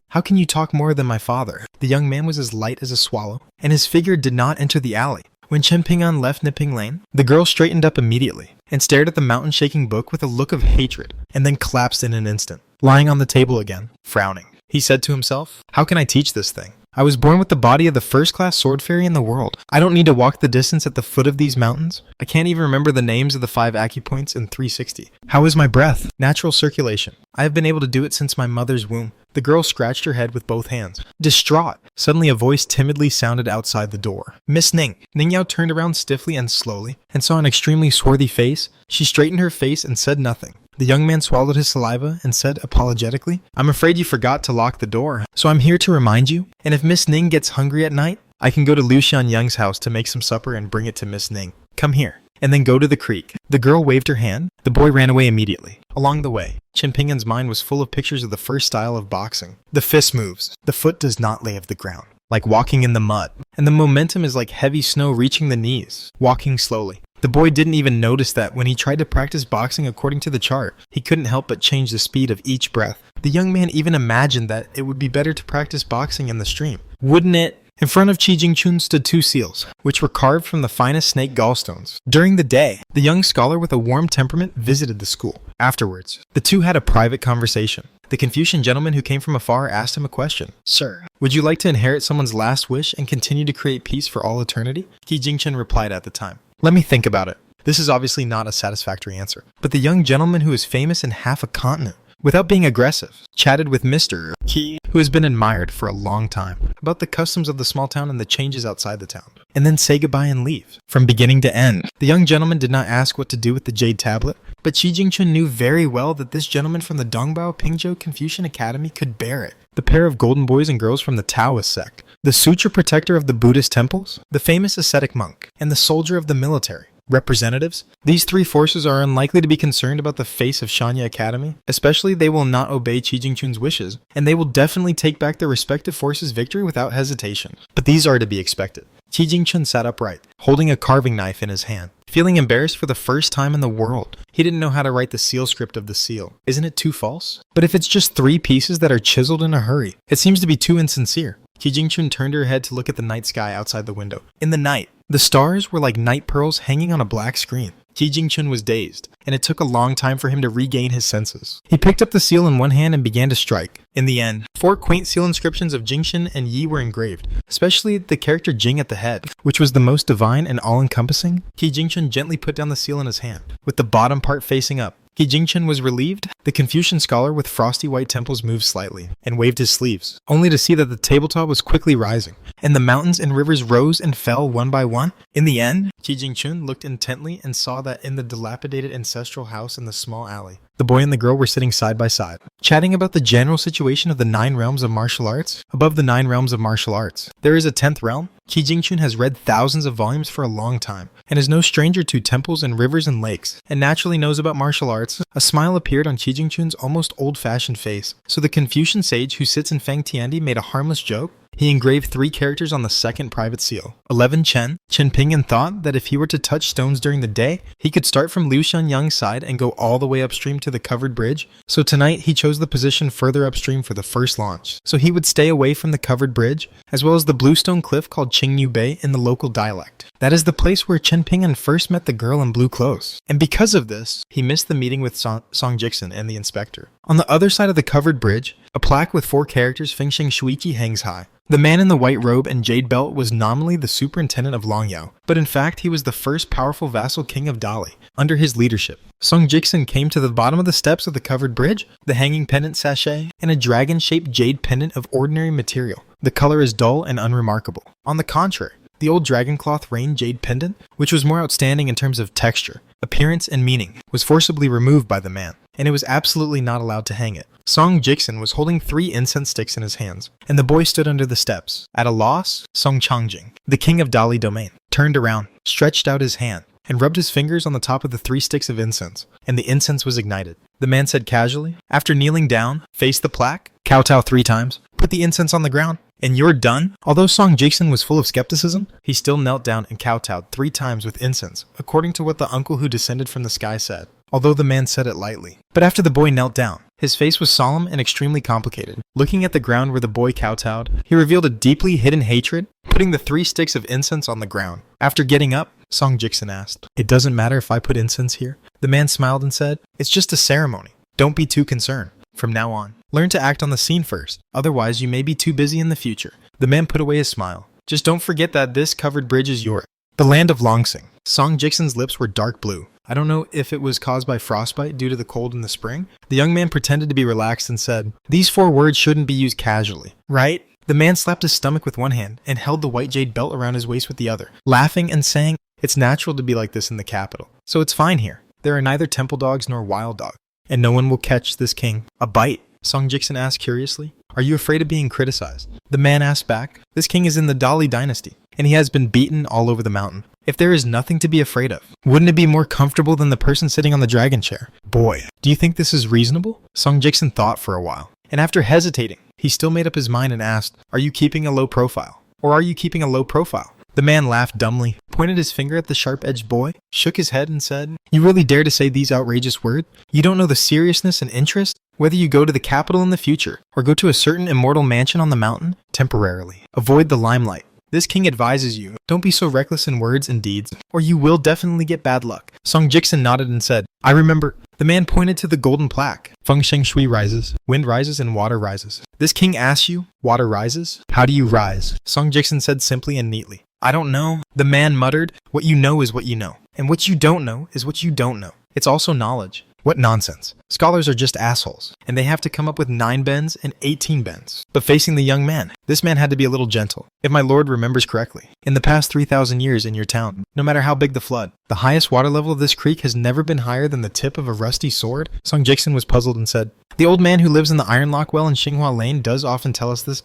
How can you talk more than my father?" The young man was as light as a swallow, and his figure did not enter the alley. When Chen Pingyan left Nipping Lane, the girl straightened up immediately and stared at the mountain-shaking book with a look of hatred, and then collapsed in an instant, lying on the table again, frowning. He said to himself, "How can I teach this thing? I was born with the body of the first-class sword fairy in the world. I don't need to walk the distance at the foot of these mountains. I can't even remember the names of the 5 acupoints in 360. How is my breath? Natural circulation. I have been able to do it since my mother's womb." The girl scratched her head with both hands, distraught. Suddenly a voice timidly sounded outside the door. "Miss Ning." Ning Yao turned around stiffly and slowly, and saw an extremely swarthy face. She straightened her face and said nothing. The young man swallowed his saliva and said apologetically, "I'm afraid you forgot to lock the door, so I'm here to remind you, and if Miss Ning gets hungry at night, I can go to Liu Xianyang's house to make some supper and bring it to Miss Ning. Come here, and then go to the creek." The girl waved her hand. The boy ran away immediately. Along the way, Chen Pingyan's mind was full of pictures of the first style of boxing. The fist moves. The foot does not lay of the ground, like walking in the mud, and the momentum is like heavy snow reaching the knees, walking slowly. The boy didn't even notice that when he tried to practice boxing according to the chart, he couldn't help but change the speed of each breath. The young man even imagined that it would be better to practice boxing in the stream. Wouldn't it? In front of Qi Jingchun stood 2 seals, which were carved from the finest snake gallstones. During the day, the young scholar with a warm temperament visited the school. Afterwards, the two had a private conversation. The Confucian gentleman who came from afar asked him a question. "Sir, would you like to inherit someone's last wish and continue to create peace for all eternity?" Qi Jingchun replied at the time, "Let me think about it." This is obviously not a satisfactory answer, but the young gentleman who is famous in half a continent, without being aggressive, chatted with Mr. Qi, who has been admired for a long time, about the customs of the small town and the changes outside the town, and then say goodbye and leave, from beginning to end. The young gentleman did not ask what to do with the jade tablet, but Qi Jingchun knew very well that this gentleman from the Dongbao Pingzhou Confucian Academy could bear it. The pair of golden boys and girls from the Taoist sect, the sutra protector of the Buddhist temples, the famous ascetic monk, and the soldier of the military. Representatives? These 3 forces are unlikely to be concerned about the face of Shanya Academy, especially they will not obey Qi Jingchun's wishes, and they will definitely take back their respective forces' victory without hesitation. But these are to be expected. Qi Jingchun sat upright, holding a carving knife in his hand, feeling embarrassed for the first time in the world. He didn't know how to write the seal script of the seal. Isn't it too false? But if it's just 3 pieces that are chiseled in a hurry, it seems to be too insincere. Qi Jingchun turned her head to look at the night sky outside the window. In the night, the stars were like night pearls hanging on a black screen. Qi Jingchun was dazed, and it took a long time for him to regain his senses. He picked up the seal in one hand and began to strike. In the end, 4 quaint seal inscriptions of Jingshin and Yi were engraved, especially the character Jing at the head, which was the most divine and all-encompassing. Qi Jingchun gently put down the seal in his hand, with the bottom part facing up. Qi Jingchun was relieved. The Confucian scholar with frosty white temples moved slightly and waved his sleeves, only to see that the tabletop was quickly rising, and the mountains and rivers rose and fell one by one. In the end, Qi Jingchun looked intently and saw that in the dilapidated ancestral house in the small alley, the boy and the girl were sitting side by side, chatting about the general situation of the 9 realms of martial arts. Above the 9 realms of martial arts, there is a 10th realm. Qi Jingchun has read thousands of volumes for a long time, and is no stranger to temples and rivers and lakes, and naturally knows about martial arts. A smile appeared on Qi Jingchun's almost old-fashioned face, so the Confucian sage who sits in Fang Tiandi made a harmless joke. He engraved 3 characters on the second private seal. 11 Chen. Chen Pingyan thought that if he were to touch stones during the day, he could start from Liu Xianyang's side and go all the way upstream to the covered bridge. So tonight he chose the position further upstream for the first launch. So he would stay away from the covered bridge, as well as the bluestone cliff called Qingyu Bay in the local dialect. That is the place where Chen Pingyan first met the girl in blue clothes. And because of this, he missed the meeting with Song Jixin and the inspector. On the other side of the covered bridge, a plaque with 4 characters Fengsheng Shuiqi hangs high. The man in the white robe and jade belt was nominally the superintendent of Longyao, but in fact he was the first powerful vassal king of Dali. Under his leadership, Song Jixin came to the bottom of the steps of the covered bridge, the hanging pendant sachet, and a dragon-shaped jade pendant of ordinary material. The color is dull and unremarkable. On the contrary, the old dragon cloth rain jade pendant, which was more outstanding in terms of texture, appearance, and meaning, was forcibly removed by the man, and it was absolutely not allowed to hang it. Song Jixin was holding 3 incense sticks in his hands, and the boy stood under the steps. At a loss, Song Changjing, the king of Dali domain, turned around, stretched out his hand, and rubbed his fingers on the top of the 3 sticks of incense, and the incense was ignited. The man said casually, after kneeling down, face the plaque, kowtow 3 times, put the incense on the ground, and you're done? Although Song Jixin was full of skepticism, he still knelt down and kowtowed 3 times with incense, according to what the uncle who descended from the sky said, although the man said it lightly. But after the boy knelt down, his face was solemn and extremely complicated. Looking at the ground where the boy kowtowed, he revealed a deeply hidden hatred, putting the 3 sticks of incense on the ground. After getting up, Song Jixin asked, "It doesn't matter if I put incense here?" The man smiled and said, "It's just a ceremony. Don't be too concerned. From now on, learn to act on the scene first. Otherwise, you may be too busy in the future." The man put away his smile. "Just don't forget that this covered bridge is yours." The land of Longsing. Song Jixin's lips were dark blue. I don't know if it was caused by frostbite due to the cold in the spring. The young man pretended to be relaxed and said, "These 4 words shouldn't be used casually, right?" The man slapped his stomach with one hand and held the white jade belt around his waist with the other, laughing and saying, "It's natural to be like this in the capital, so it's fine here. There are neither temple dogs nor wild dogs, and no one will catch this king a bite." Song Jixin asked curiously, "Are you afraid of being criticized?" The man asked back, "This king is in the Dali dynasty, and he has been beaten all over the mountain. If there is nothing to be afraid of, wouldn't it be more comfortable than the person sitting on the dragon chair? Boy, do you think this is reasonable?" Song Jixin thought for a while, and after hesitating, he still made up his mind and asked, "Are you keeping a low profile? Or are you keeping a low profile?" The man laughed dumbly, pointed his finger at the sharp-edged boy, shook his head and said, "You really dare to say these outrageous words? You don't know the seriousness and interest? Whether you go to the capital in the future, or go to a certain immortal mansion on the mountain, temporarily, avoid the limelight. This king advises you, don't be so reckless in words and deeds, or you will definitely get bad luck." Song Jixin nodded and said, "I remember." The man pointed to the golden plaque. Fengsheng Shui rises, wind rises and water rises. This king asks you, water rises? How do you rise? Song Jixin said simply and neatly, "I don't know." The man muttered, "What you know is what you know, and what you don't know is what you don't know. It's also knowledge." What nonsense. Scholars are just assholes, and they have to come up with 9 bends and 18 bends. But facing the young man, this man had to be a little gentle. If my lord remembers correctly, in the past 3,000 years in your town, no matter how big the flood, the highest water level of this creek has never been higher than the tip of a rusty sword. Song Jixin was puzzled and said, "The old man who lives in the Iron Lock Well in Xinghua Lane does often tell us this,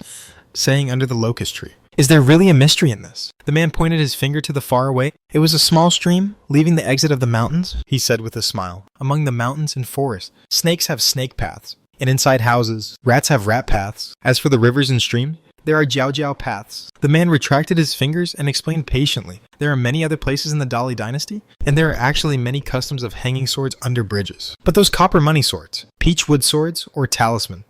saying under the locust tree. Is there really a mystery in this?" The man pointed his finger to the far away. "It was a small stream, leaving the exit of the mountains," he said with a smile. "Among the mountains and forests, snakes have snake paths, and inside houses, rats have rat paths. As for the rivers and streams, there are jiao jiao paths." The man retracted his fingers and explained patiently, "There are many other places in the Dali dynasty, and there are actually many customs of hanging swords under bridges. But those copper money swords, peach wood swords, or talisman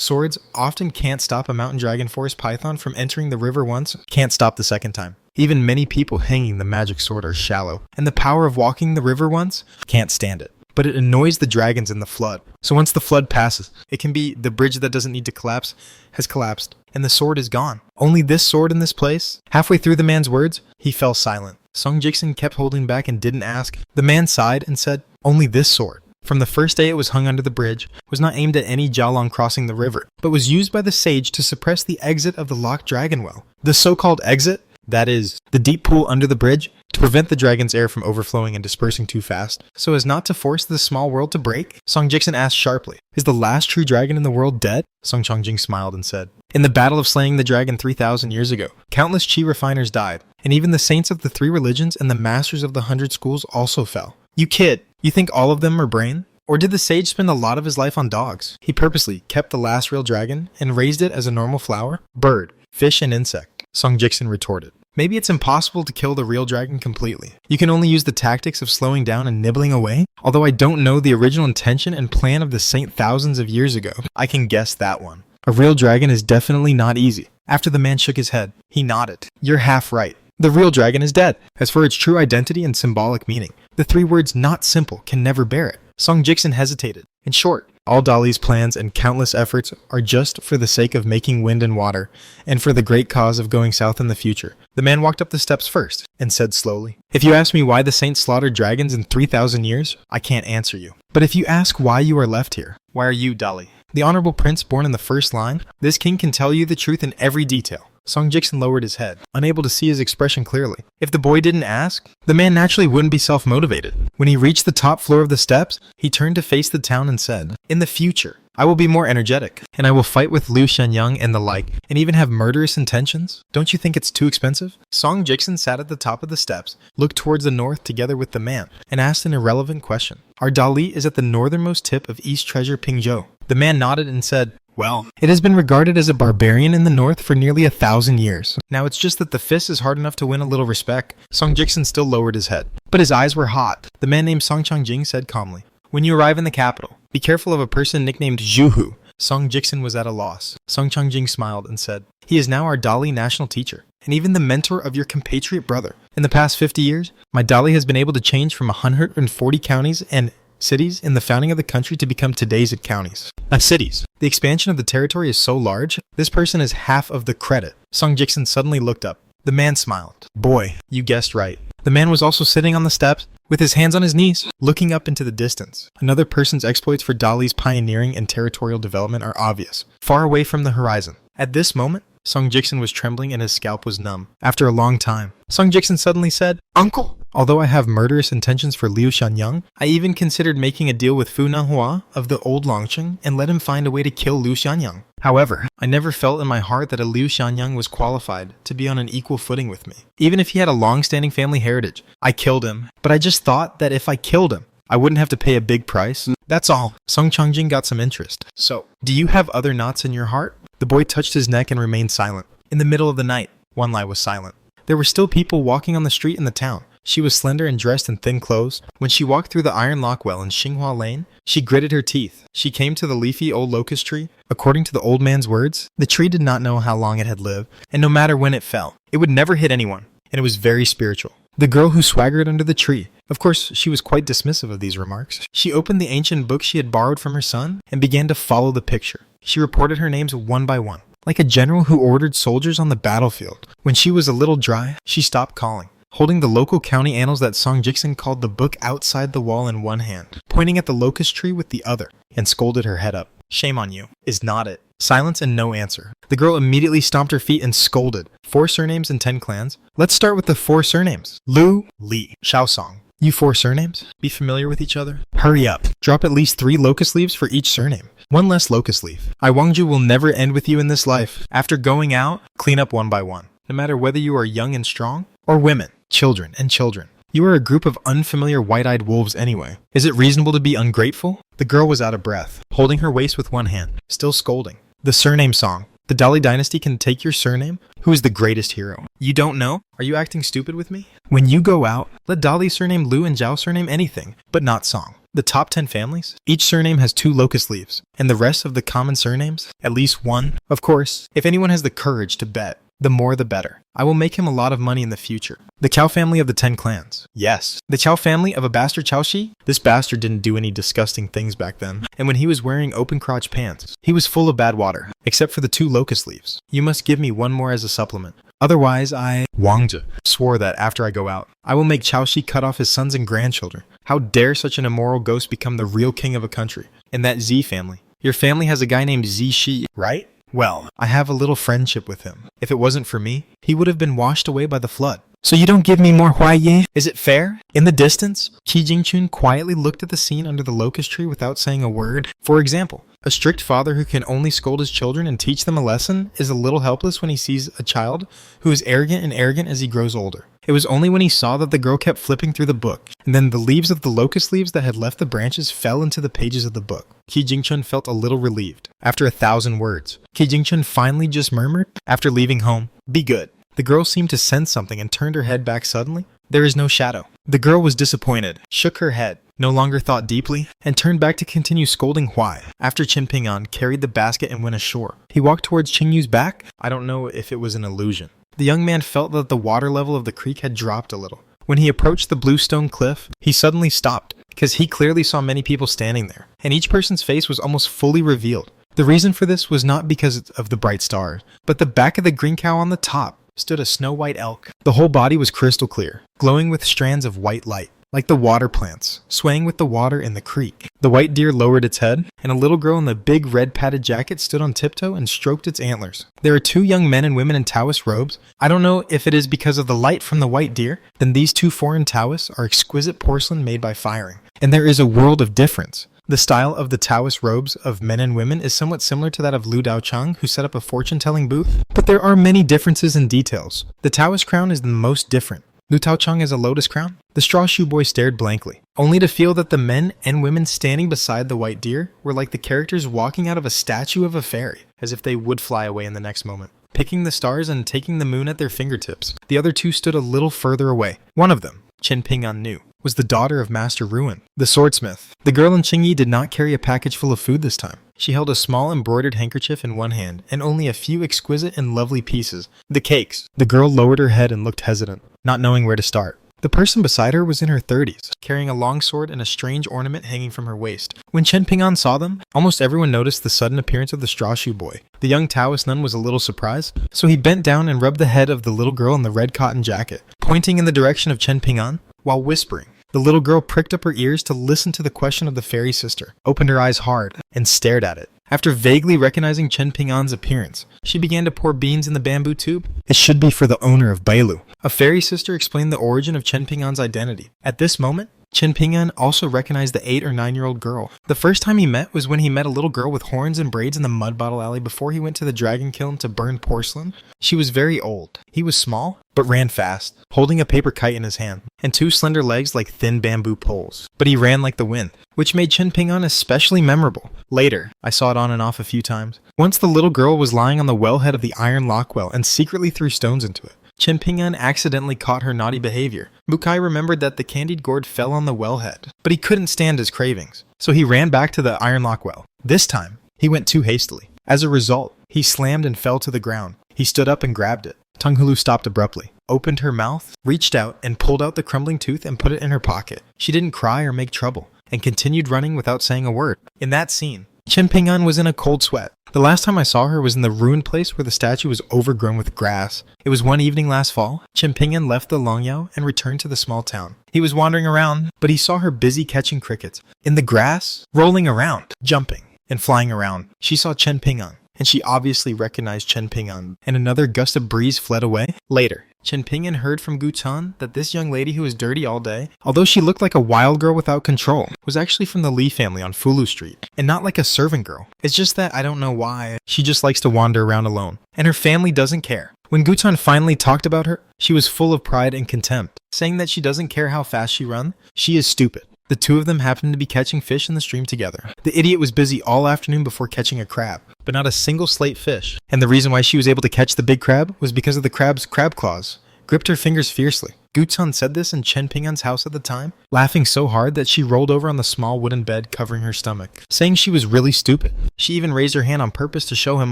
swords often can't stop a mountain dragon forest python from entering the river once, can't stop the second time. Even many people hanging the magic sword are shallow, and the power of walking the river once can't stand it. But it annoys the dragons in the flood. So once the flood passes, it can be the bridge that doesn't need to collapse has collapsed, and the sword is gone. Only this sword in this place?" Halfway through the man's words, he fell silent. Song Jixin kept holding back and didn't ask. The man sighed and said, "Only this sword. From the first day it was hung under the bridge, was not aimed at any Jiaolong crossing the river, but was used by the sage to suppress the exit of the locked dragon well. The so-called exit, that is, the deep pool under the bridge, to prevent the dragon's air from overflowing and dispersing too fast, so as not to force the small world to break." Song Jixin asked sharply, "Is the last true dragon in the world dead?" Song Changjing smiled and said, "In the battle of slaying the dragon 3,000 years ago, countless chi refiners died, and even the saints of the 3 religions and the masters of the 100 schools also fell." "You kid! You think all of them are brain? Or did the sage spend a lot of his life on dogs? He purposely kept the last real dragon and raised it as a normal flower? Bird. fish and insect, Song Jiksun retorted. Maybe it's impossible to kill the real dragon completely. You can only use the tactics of slowing down and nibbling away. Although I don't know the original intention and plan of the saint thousands of years ago, I can guess that one. A real dragon is definitely not easy. After the man shook his head, he nodded. You're half right. The real dragon is dead. As for its true identity and symbolic meaning, the three words not simple can never bear it. Song Jiksun hesitated. In short, all Dali's plans and countless efforts are just for the sake of making wind and water, and for the great cause of going south in the future. The man walked up the steps first, and said slowly, If you ask me why the saints slaughtered dragons in 3,000 years, I can't answer you. But if you ask why you are left here, why are you Dali? The honorable prince born in the first line, this king can tell you the truth in every detail. Song Jiksun lowered his head, unable to see his expression clearly. If the boy didn't ask, the man naturally wouldn't be self-motivated. When he reached the top floor of the steps, he turned to face the town and said, In the future, I will be more energetic, and I will fight with Liu Xianyang and the like, and even have murderous intentions. Don't you think it's too expensive? Song Jiksun sat at the top of the steps, looked towards the north together with the man, and asked an irrelevant question. Our Dali is at the northernmost tip of East Treasure Pingzhou. The man nodded and said, Well, it has been regarded as a barbarian in the north for nearly 1,000 years. Now it's just that the fist is hard enough to win a little respect. Song Jiksun still lowered his head, but his eyes were hot. The man named Song Changjing said calmly, When you arrive in the capital, be careful of a person nicknamed Zhuhu. Song Jiksun was at a loss. Song Changjing smiled and said, He is now our Dali national teacher, and even the mentor of your compatriot brother. In the past 50 years, my Dali has been able to change from 140 counties and cities in the founding of the country to become today's counties. Not cities. The expansion of the territory is so large, this person is half of the credit. Song Jiksun suddenly looked up. The man smiled. Boy, you guessed right. The man was also sitting on the steps, with his hands on his knees, looking up into the distance. Another person's exploits for Dali's pioneering and territorial development are obvious, far away from the horizon. At this moment, Song Jiksun was trembling and his scalp was numb. After a long time, Song Jiksun suddenly said, Uncle! Although I have murderous intentions for Liu Xianyang, I even considered making a deal with Fu Nanhua of the old Longqing and let him find a way to kill Liu Xianyang. However, I never felt in my heart that a Liu Xianyang was qualified to be on an equal footing with me. Even if he had a long-standing family heritage, I killed him. But I just thought that if I killed him, I wouldn't have to pay a big price. That's all. Song Changjing got some interest. So, do you have other knots in your heart? The boy touched his neck and remained silent. In the middle of the night, Wanlai was silent. There were still people walking on the street in the town. She was slender and dressed in thin clothes. When she walked through the iron lock well in Xinghua Lane, she gritted her teeth. She came to the leafy old locust tree. According to the old man's words, the tree did not know how long it had lived, and no matter when it fell, it would never hit anyone, and it was very spiritual. The girl who swaggered under the tree. Of course, she was quite dismissive of these remarks. She opened the ancient book she had borrowed from her son and began to follow the picture. She reported her names one by one, like a general who ordered soldiers on the battlefield. When she was a little dry, she stopped calling, holding the local county annals that Song Jiksun called the book outside the wall in one hand, pointing at the locust tree with the other, and scolded her head up. Shame on you. Is not it? Silence and no answer. The girl immediately stomped her feet and scolded. 4 surnames and 10 clans. Let's start with the 4 surnames. Lu, Li, Shaosong. You 4 surnames? Be familiar with each other? Hurry up. Drop at least 3 locust leaves for each surname. 1 less locust leaf. I Wangju will never end with you in this life. After going out, clean up one by one. No matter whether you are young and strong, or women, children and children. You are a group of unfamiliar white-eyed wolves anyway. Is it reasonable to be ungrateful? The girl was out of breath, holding her waist with one hand, still scolding. The surname song. The Dali dynasty can take your surname. Who is the greatest hero? You don't know? Are you acting stupid with me? When you go out, let Dali surname Lu and Zhao surname anything, but not Song. The top 10 families, each surname has 2 locust leaves, and the rest of the common surnames, at least 1. Of course, if anyone has the courage to bet, the more the better. I will make him a lot of money in the future. The Qiao family of the 10 clans. Yes. The Qiao family of a bastard Qiaoxi? This bastard didn't do any disgusting things back then. And when he was wearing open crotch pants, he was full of bad water, except for the 2 locust leaves. You must give me 1 more as a supplement. Otherwise, Wangzhe swore that after I go out, I will make Qiaoxi cut off his sons and grandchildren. How dare such an immoral ghost become the real king of a country? And that Z family. Your family has a guy named Z Shi, right? Well, I have a little friendship with him. If it wasn't for me, he would have been washed away by the flood. So you don't give me more Huaiye? Is it fair? In the distance, Qi Jingchun quietly looked at the scene under the locust tree without saying a word. For example, a strict father who can only scold his children and teach them a lesson is a little helpless when he sees a child who is arrogant as he grows older. It was only when he saw that the girl kept flipping through the book, and then the leaves of the locust leaves that had left the branches fell into the pages of the book. Ki Jingchun felt a little relieved. After 1,000 words, Ki Jingchun finally just murmured, after leaving home, "Be good." The girl seemed to sense something and turned her head back suddenly. There is no shadow. The girl was disappointed, shook her head, no longer thought deeply, and turned back to continue scolding Huai. After Chen Ping'an carried the basket and went ashore, he walked towards Qingyu's back. I don't know if it was an illusion. The young man felt that the water level of the creek had dropped a little. When he approached the bluestone cliff, he suddenly stopped, because he clearly saw many people standing there, and each person's face was almost fully revealed. The reason for this was not because of the bright stars, but the back of the green cow on the top stood a snow-white elk. The whole body was crystal clear, glowing with strands of white light, like the water plants, swaying with the water in the creek. The white deer lowered its head, and a little girl in the big red padded jacket stood on tiptoe and stroked its antlers. There are two young men and women in Taoist robes. I don't know if it is because of the light from the white deer, then these two foreign Taoists are exquisite porcelain made by firing. And there is a world of difference. The style of the Taoist robes of men and women is somewhat similar to that of Lu Daochang, who set up a fortune-telling booth, but there are many differences in details. The Taoist crown is the most different. Lu Taochang is a lotus crown. The straw shoe boy stared blankly, only to feel that the men and women standing beside the white deer were like the characters walking out of a statue of a fairy, as if they would fly away in the next moment, picking the stars and taking the moon at their fingertips. The other two stood a little further away. One of them, Chen Ping'an knew, was the daughter of Master Ruin, the swordsmith. The girl in Qingyi did not carry a package full of food this time. She held a small embroidered handkerchief in one hand, and only a few exquisite and lovely pieces. The cakes. The girl lowered her head and looked hesitant, not knowing where to start. The person beside her was in her 30s, carrying a long sword and a strange ornament hanging from her waist. When Chen Ping'an saw them, almost everyone noticed the sudden appearance of the straw shoe boy. The young Taoist nun was a little surprised, so he bent down and rubbed the head of the little girl in the red cotton jacket, pointing in the direction of Chen Ping'an, while whispering. The little girl pricked up her ears to listen to the question of the fairy sister, opened her eyes hard, and stared at it. After vaguely recognizing Chen Ping'an's appearance, she began to pour beans in the bamboo tube. It should be for the owner of Bailu. A fairy sister explained the origin of Chen Ping'an's identity. At this moment, Chen Ping'an also recognized the 8 or 9-year-old girl. The first time he met was when he met a little girl with horns and braids in the mud bottle alley before he went to the dragon kiln to burn porcelain. She was very old. He was small, but ran fast, holding a paper kite in his hand, and 2 slender legs like thin bamboo poles. But he ran like the wind, which made Chen Ping'an especially memorable. Later, I saw it on and off a few times. Once the little girl was lying on the wellhead of the iron lock well and secretly threw stones into it. Chen Ping'an accidentally caught her naughty behavior. Mukai remembered that the candied gourd fell on the wellhead, but he couldn't stand his cravings, so he ran back to the iron lock well. This time, he went too hastily. As a result, he slammed and fell to the ground. He stood up and grabbed it. Tung Hulu stopped abruptly, opened her mouth, reached out, and pulled out the crumbling tooth and put it in her pocket. She didn't cry or make trouble, and continued running without saying a word. In that scene, Chen Ping'an was in a cold sweat. The last time I saw her was in the ruined place where the statue was overgrown with grass. It was one evening last fall. Chen Ping'an left the Longyao and returned to the small town. He was wandering around, but he saw her busy catching crickets. In the grass, rolling around, jumping, and flying around. She saw Chen Ping'an, and she obviously recognized Chen Ping'an, and another gust of breeze fled away. Later, Chen Ping'an heard from Gu Chan that this young lady who was dirty all day, although she looked like a wild girl without control, was actually from the Li family on Fulu Street, and not like a servant girl. It's just that I don't know why. She just likes to wander around alone, and her family doesn't care. When Gu Chan finally talked about her, she was full of pride and contempt, saying that she doesn't care how fast she runs. She is stupid. The two of them happened to be catching fish in the stream together. The idiot was busy all afternoon before catching a crab, but not a single slate fish. And the reason why she was able to catch the big crab was because of the crab's crab claws. Gripped her fingers fiercely. Gu Chan said this in Chen Ping'an's house at the time, laughing so hard that she rolled over on the small wooden bed covering her stomach, saying she was really stupid. She even raised her hand on purpose to show him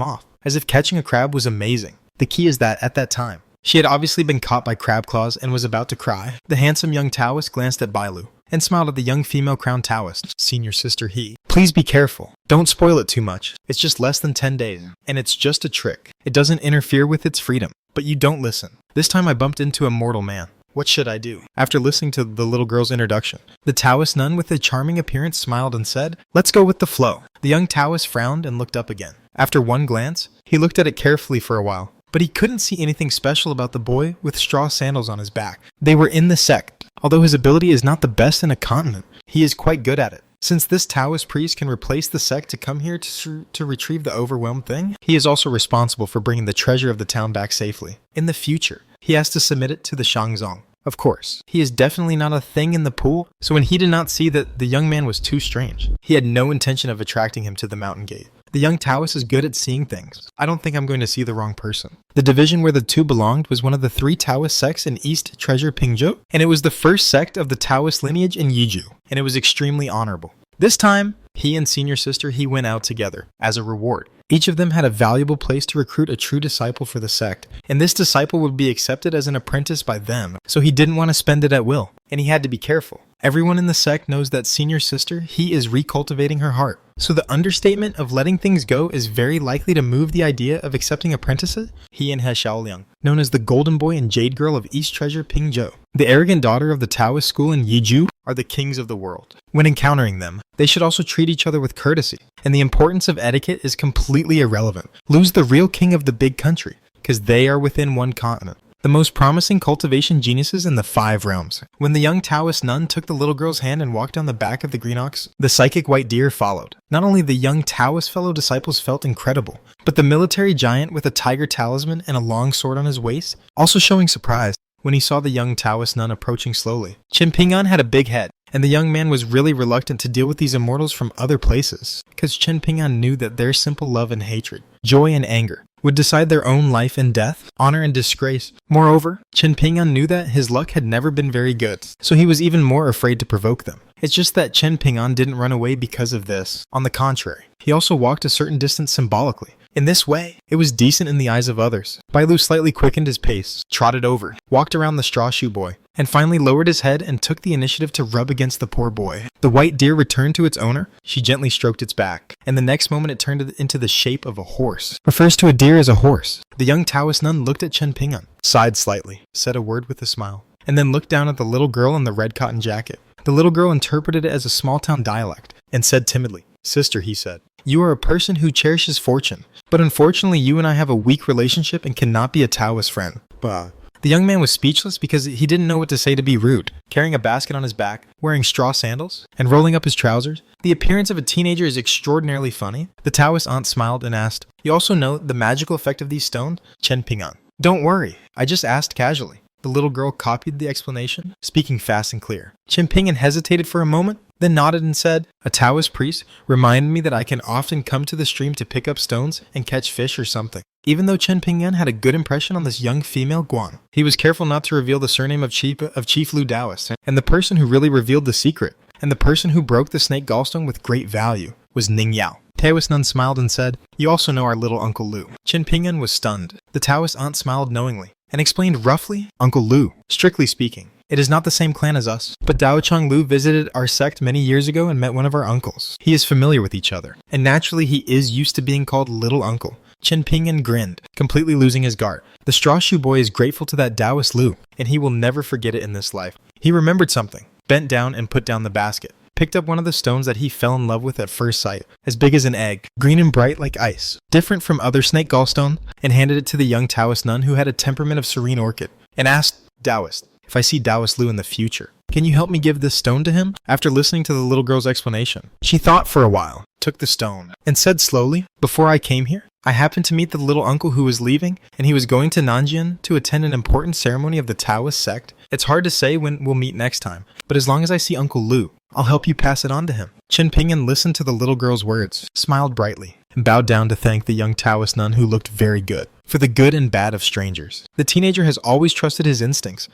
off, as if catching a crab was amazing. The key is that, at that time, she had obviously been caught by crab claws and was about to cry. The handsome young Taoist glanced at Bailu, and smiled at the young female crown Taoist, senior sister He. Please be careful. Don't spoil it too much. It's just less than 10 days, and it's just a trick. It doesn't interfere with its freedom. But you don't listen. This time I bumped into a mortal man. What should I do? After listening to the little girl's introduction, the Taoist nun with a charming appearance smiled and said, "Let's go with the flow." The young Taoist frowned and looked up again. After one glance, he looked at it carefully for a while, but he couldn't see anything special about the boy with straw sandals on his back. They were in the sect. Although his ability is not the best in a continent, he is quite good at it. Since this Taoist priest can replace the sect to come here to retrieve the overwhelmed thing, he is also responsible for bringing the treasure of the town back safely. In the future, he has to submit it to the Shangzong. Of course, he is definitely not a thing in the pool, so when he did not see that the young man was too strange, he had no intention of attracting him to the mountain gate. The young Taoist is good at seeing things. I don't think I'm going to see the wrong person. The division where the two belonged was one of the 3 Taoist sects in East Treasure Pingzhou, and it was the first sect of the Taoist lineage in Yizhou, and it was extremely honorable. This time, he and senior sister he went out together, as a reward. Each of them had a valuable place to recruit a true disciple for the sect, and this disciple would be accepted as an apprentice by them, so he didn't want to spend it at will, and he had to be careful. Everyone in the sect knows that senior sister, he is recultivating her heart. So the understatement of letting things go is very likely to move the idea of accepting apprentices, he and He Xiaoliang, known as the Golden Boy and Jade Girl of East Treasure Pingzhou. The arrogant daughter of the Taoist school in Yizhou are the kings of the world. When encountering them, they should also treat each other with courtesy, and the importance of etiquette is completely irrelevant. Lose the real king of the big country, because they are within one continent. The most promising cultivation geniuses in the 5 realms. When the young Taoist nun took the little girl's hand and walked down the back of the green ox, the psychic white deer followed. Not only the young Taoist fellow disciples felt incredible, but the military giant with a tiger talisman and a long sword on his waist, also showing surprise when he saw the young Taoist nun approaching slowly. Chen Ping'an had a big head, and the young man was really reluctant to deal with these immortals from other places, because Chen Ping'an knew that their simple love and hatred, joy and anger, would decide their own life and death, honor and disgrace. Moreover, Chen Ping'an knew that his luck had never been very good, so he was even more afraid to provoke them. It's just that Chen Ping'an didn't run away because of this. On the contrary, he also walked a certain distance symbolically. In this way, it was decent in the eyes of others. Bailu slightly quickened his pace, trotted over, walked around the straw shoe boy, and finally lowered his head and took the initiative to rub against the poor boy. The white deer returned to its owner. She gently stroked its back, and the next moment it turned into the shape of a horse. Refers to a deer as a horse. The young Taoist nun looked at Chen Ping'an, sighed slightly, said a word with a smile, and then looked down at the little girl in the red cotton jacket. The little girl interpreted it as a small-town dialect, and said timidly, "Sister," he said, "you are a person who cherishes fortune, but unfortunately you and I have a weak relationship and cannot be a Taoist friend." Bah. The young man was speechless because he didn't know what to say to be rude. Carrying a basket on his back, wearing straw sandals, and rolling up his trousers, the appearance of a teenager is extraordinarily funny. The Taoist aunt smiled and asked, "You also know the magical effect of these stones?" Chen Ping'an. "Don't worry, I just asked casually." The little girl copied the explanation, speaking fast and clear. Chen Ping'an hesitated for a moment, then nodded and said, "A Taoist priest reminded me that I can often come to the stream to pick up stones and catch fish or something." Even though Chen Ping'an had a good impression on this young female Guan, he was careful not to reveal the surname of Chief Lu Taoist, and the person who really revealed the secret, and the person who broke the snake gallstone with great value, was Ning Yao. Taoist nun smiled and said, "You also know our little Uncle Lu." Chen Ping'an was stunned. The Taoist aunt smiled knowingly, and explained roughly, "Uncle Lu, strictly speaking, it is not the same clan as us, but Dao Chang Lu visited our sect many years ago and met one of our uncles. He is familiar with each other, and naturally he is used to being called Little Uncle." Chen Ping'an grinned, completely losing his guard. The straw shoe boy is grateful to that Taoist Lu, and he will never forget it in this life. He remembered something, bent down and put down the basket, picked up one of the stones that he fell in love with at first sight, as big as an egg, green and bright like ice, different from other snake gallstones, and handed it to the young Taoist nun who had a temperament of serene orchid, and asked Taoist, "If I see Taoist Lu in the future, can you help me give this stone to him?" After listening to the little girl's explanation, she thought for a while, took the stone, and said slowly, "Before I came here, I happened to meet the little uncle who was leaving, and he was going to Nanjian to attend an important ceremony of the Taoist sect. It's hard to say when we'll meet next time, but as long as I see Uncle Lu, I'll help you pass it on to him." Chen Ping'an listened to the little girl's words, smiled brightly, and bowed down to thank the young Taoist nun who looked very good, for the good and bad of strangers. The teenager has always trusted his instincts,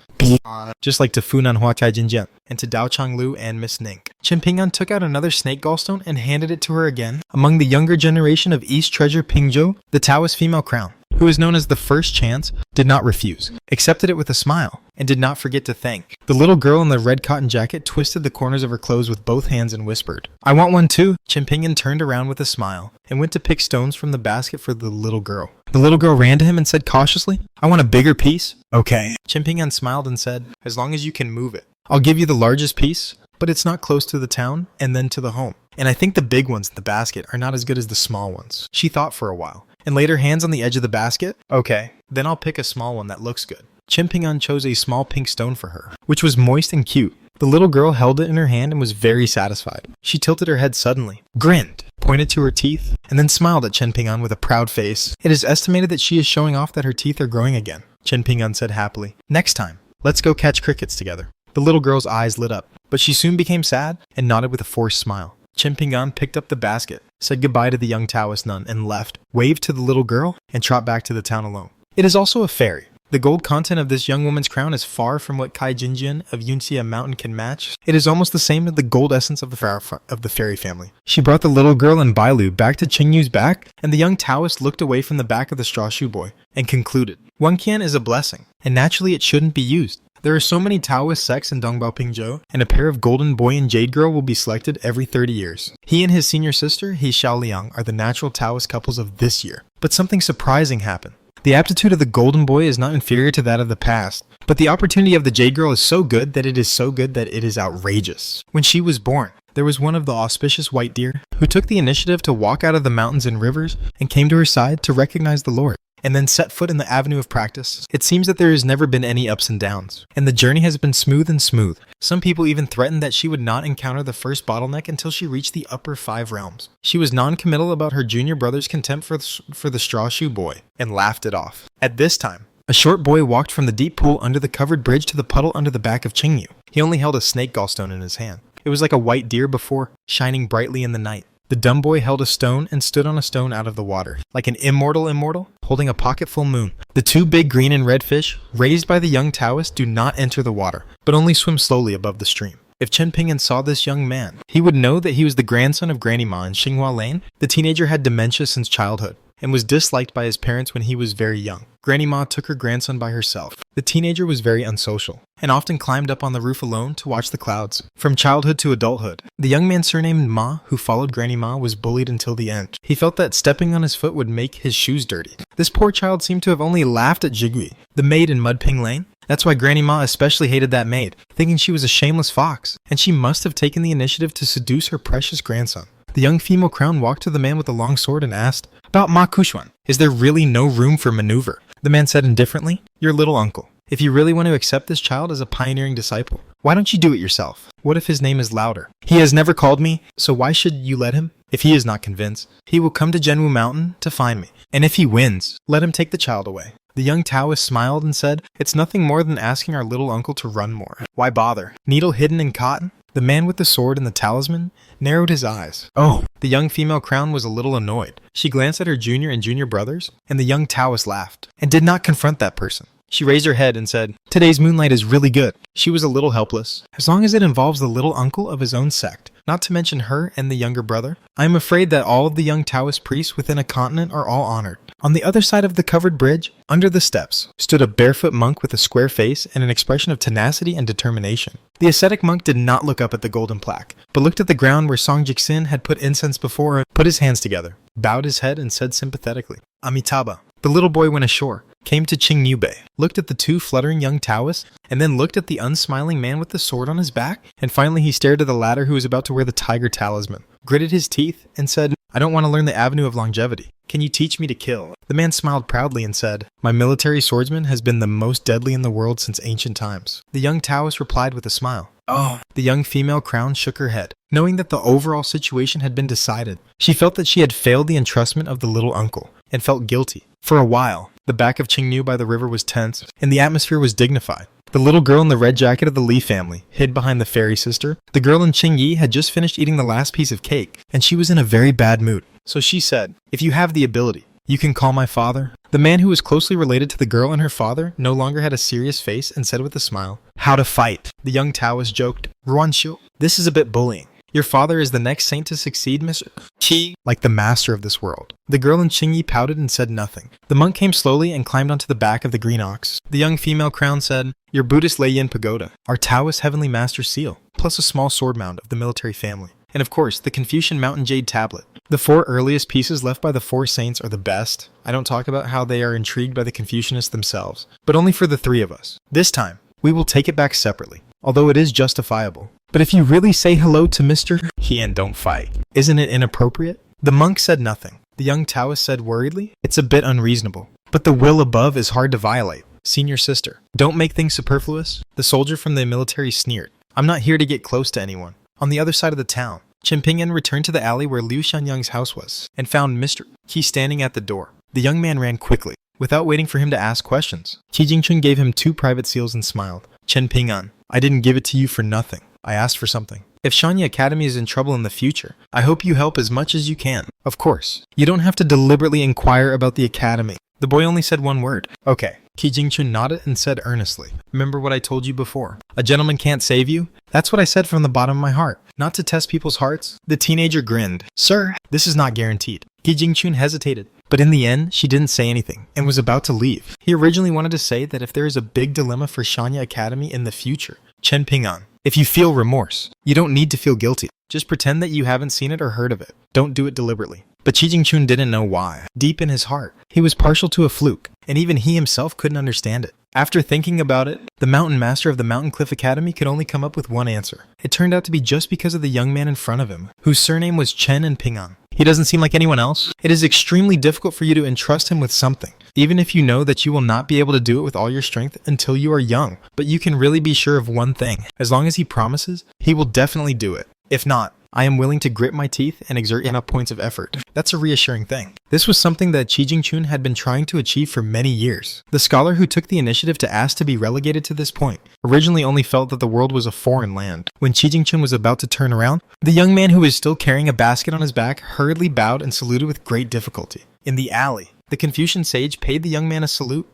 just like to Funan Hua Chai Jinjian, and to Dao Chang Lu and Miss Nink. Chen Ping'an took out another snake gallstone and handed it to her again. Among the younger generation of East Treasure Pingzhou, the Taoist female crown, who is known as the First Chance, did not refuse, accepted it with a smile, and did not forget to thank. The little girl in the red cotton jacket twisted the corners of her clothes with both hands and whispered, "I want one too." Chen Ping'an turned around with a smile and went to pick stones from the basket for the little girl. The little girl ran to him and said cautiously, "I want a bigger piece." "Okay." Chen Ping'an smiled and said, "As long as you can move it. I'll give you the largest piece, but it's not close to the town and then to the home. And I think the big ones in the basket are not as good as the small ones." She thought for a while, and laid her hands on the edge of the basket. "Okay, then I'll pick a small one that looks good." Chen Ping'an chose a small pink stone for her, which was moist and cute. The little girl held it in her hand and was very satisfied. She tilted her head suddenly, grinned, pointed to her teeth, and then smiled at Chen Ping'an with a proud face. It is estimated that she is showing off that her teeth are growing again. Chen Ping'an said happily, "Next time, let's go catch crickets together. The little girl's eyes lit up, but she soon became sad and nodded with a forced smile. Chen Ping'an picked up the basket, said goodbye to the young Taoist nun and left, waved to the little girl, and trot back to the town alone. It is also a fairy. The gold content of this young woman's crown is far from what Kai Jinjian of Yunxia Mountain can match. It is almost the same as the gold essence of the fairy family. She brought the little girl and Bailu back to Qingyu's back, and the young Taoist looked away from the back of the straw shoe boy and concluded, Wanqian is a blessing, and naturally it shouldn't be used. There are so many Taoist sects in Dongbao Pingzhou, and a pair of golden boy and jade girl will be selected every 30 years. He and his senior sister, He Xiaoliang, are the natural Taoist couples of this year. But something surprising happened. The aptitude of the golden boy is not inferior to that of the past, but the opportunity of the jade girl is so good that it is outrageous. When she was born, there was one of the auspicious white deer who took the initiative to walk out of the mountains and rivers and came to her side to recognize the Lord, and then set foot in the avenue of practice. It seems that there has never been any ups and downs, and the journey has been smooth and smooth. Some people even threatened that she would not encounter the first bottleneck until she reached the upper 5 realms. She was non-committal about her junior brother's contempt for the straw shoe boy, and laughed it off. At this time, a short boy walked from the deep pool under the covered bridge to the puddle under the back of Qingyu. He only held a snake gallstone in his hand. It was like a white deer before, shining brightly in the night. The dumb boy held a stone and stood on a stone out of the water, like an immortal, holding a pocket-full moon. The 2 big green and red fish, raised by the young Taoist, do not enter the water, but only swim slowly above the stream. If Chen Ping'an saw this young man, he would know that he was the grandson of Granny Ma in Xinghua Lane. The teenager had dementia since childhood, and was disliked by his parents when he was very young. Granny Ma took her grandson by herself. The teenager was very unsocial, and often climbed up on the roof alone to watch the clouds. From childhood to adulthood, the young man surnamed Ma, who followed Granny Ma, was bullied until the end. He felt that stepping on his foot would make his shoes dirty. This poor child seemed to have only laughed at Jigui, the maid in Mudping Lane. That's why Granny Ma especially hated that maid, thinking she was a shameless fox, and she must have taken the initiative to seduce her precious grandson. The young female crown walked to the man with the long sword and asked, "About Ma Kuxuan, is there really no room for maneuver?" The man said indifferently, "Your little uncle. If you really want to accept this child as a pioneering disciple, why don't you do it yourself? What if his name is louder? He has never called me, so why should you let him? If he is not convinced, he will come to Zhenwu Mountain to find me, and if he wins, let him take the child away." The young Taoist smiled and said, "It's nothing more than asking our little uncle to run more. Why bother? Needle hidden in cotton?" The man with the sword and the talisman narrowed his eyes. Oh, the young female crown was a little annoyed. She glanced at her junior and junior brothers, and the young Taoist laughed, and did not confront that person. She raised her head and said, "Today's moonlight is really good." She was a little helpless. As long as it involves the little uncle of his own sect, not to mention her and the younger brother, I am afraid that all of the young Taoist priests within a continent are all honored. On the other side of the covered bridge, under the steps, stood a barefoot monk with a square face and an expression of tenacity and determination. The ascetic monk did not look up at the golden plaque, but looked at the ground where Song Jixin had put incense before and put his hands together, bowed his head and said sympathetically, "Amitabha." The little boy went ashore, came to Qingyu Bay, looked at the 2 fluttering young Taoists, and then looked at the unsmiling man with the sword on his back, and finally he stared at the latter who was about to wear the tiger talisman, gritted his teeth, and said, "I don't want to learn the avenue of longevity. Can you teach me to kill?" The man smiled proudly and said, "My military swordsman has been the most deadly in the world since ancient times." The young Taoist replied with a smile, "Oh." The young female crown shook her head, knowing that the overall situation had been decided. She felt that she had failed the entrustment of the little uncle, and felt guilty. For a while, the back of Qingyu by the river was tense, and the atmosphere was dignified. The little girl in the red jacket of the Li family hid behind the fairy sister. The girl in Qingyi had just finished eating the last piece of cake, and she was in a very bad mood. So she said, "If you have the ability, you can call my father." The man who was closely related to the girl and her father no longer had a serious face and said with a smile, "How to fight." The young Taoist joked, "Ruanxiu, this is a bit bullying. Your father is the next saint to succeed Mr. Qi, like the master of this world." The girl in Qingyi pouted and said nothing. The monk came slowly and climbed onto the back of the green ox. The young female crown said, "Your Buddhist Lei Yin pagoda, our Taoist heavenly master seal, plus a small sword mound of the military family, and of course the Confucian mountain jade tablet. The 4 earliest pieces left by the 4 saints are the best. I don't talk about how they are intrigued by the Confucianists themselves, but only for the 3 of us. This time, we will take it back separately, although it is justifiable. But if you really say hello to Mr. He and don't fight, isn't it inappropriate?" The monk said nothing. The young Taoist said worriedly, "It's a bit unreasonable, but the will above is hard to violate. Senior sister, don't make things superfluous." The soldier from the military sneered, "I'm not here to get close to anyone." On the other side of the town, Chen Ping'an returned to the alley where Liu Xianyang's house was, and found Mr. Qi standing at the door. The young man ran quickly, without waiting for him to ask questions. Qi Jingchun gave him 2 private seals and smiled. Chen Ping'an, I didn't give it to you for nothing. I asked for something. If Shanya Academy is in trouble in the future, I hope you help as much as you can. Of course, you don't have to deliberately inquire about the academy. The boy only said one word. Okay. Qi Jingchun nodded and said earnestly, remember what I told you before? A gentleman can't save you? That's what I said from the bottom of my heart. Not to test people's hearts. The teenager grinned. Sir, this is not guaranteed. Qi Jingchun hesitated, but in the end, she didn't say anything and was about to leave. He originally wanted to say that if there is a big dilemma for Shanya Academy in the future, Chen Ping'an, if you feel remorse, you don't need to feel guilty. Just pretend that you haven't seen it or heard of it. Don't do it deliberately. But Qi Jingchun didn't know why. Deep in his heart, he was partial to a fluke, and even he himself couldn't understand it. After thinking about it, the mountain master of the Mountain Cliff Academy could only come up with one answer. It turned out to be just because of the young man in front of him, whose surname was Chen and Ping'an. He doesn't seem like anyone else. It is extremely difficult for you to entrust him with something, even if you know that you will not be able to do it with all your strength until you are young. But you can really be sure of one thing. As long as he promises, he will definitely do it. If not, I am willing to grit my teeth and exert enough points of effort. That's a reassuring thing. This was something that Qi Jingchun had been trying to achieve for many years. The scholar who took the initiative to ask to be relegated to this point originally only felt that the world was a foreign land. When Qi Jingchun was about to turn around, the young man who was still carrying a basket on his back hurriedly bowed and saluted with great difficulty. In the alley, the Confucian sage paid the young man a salute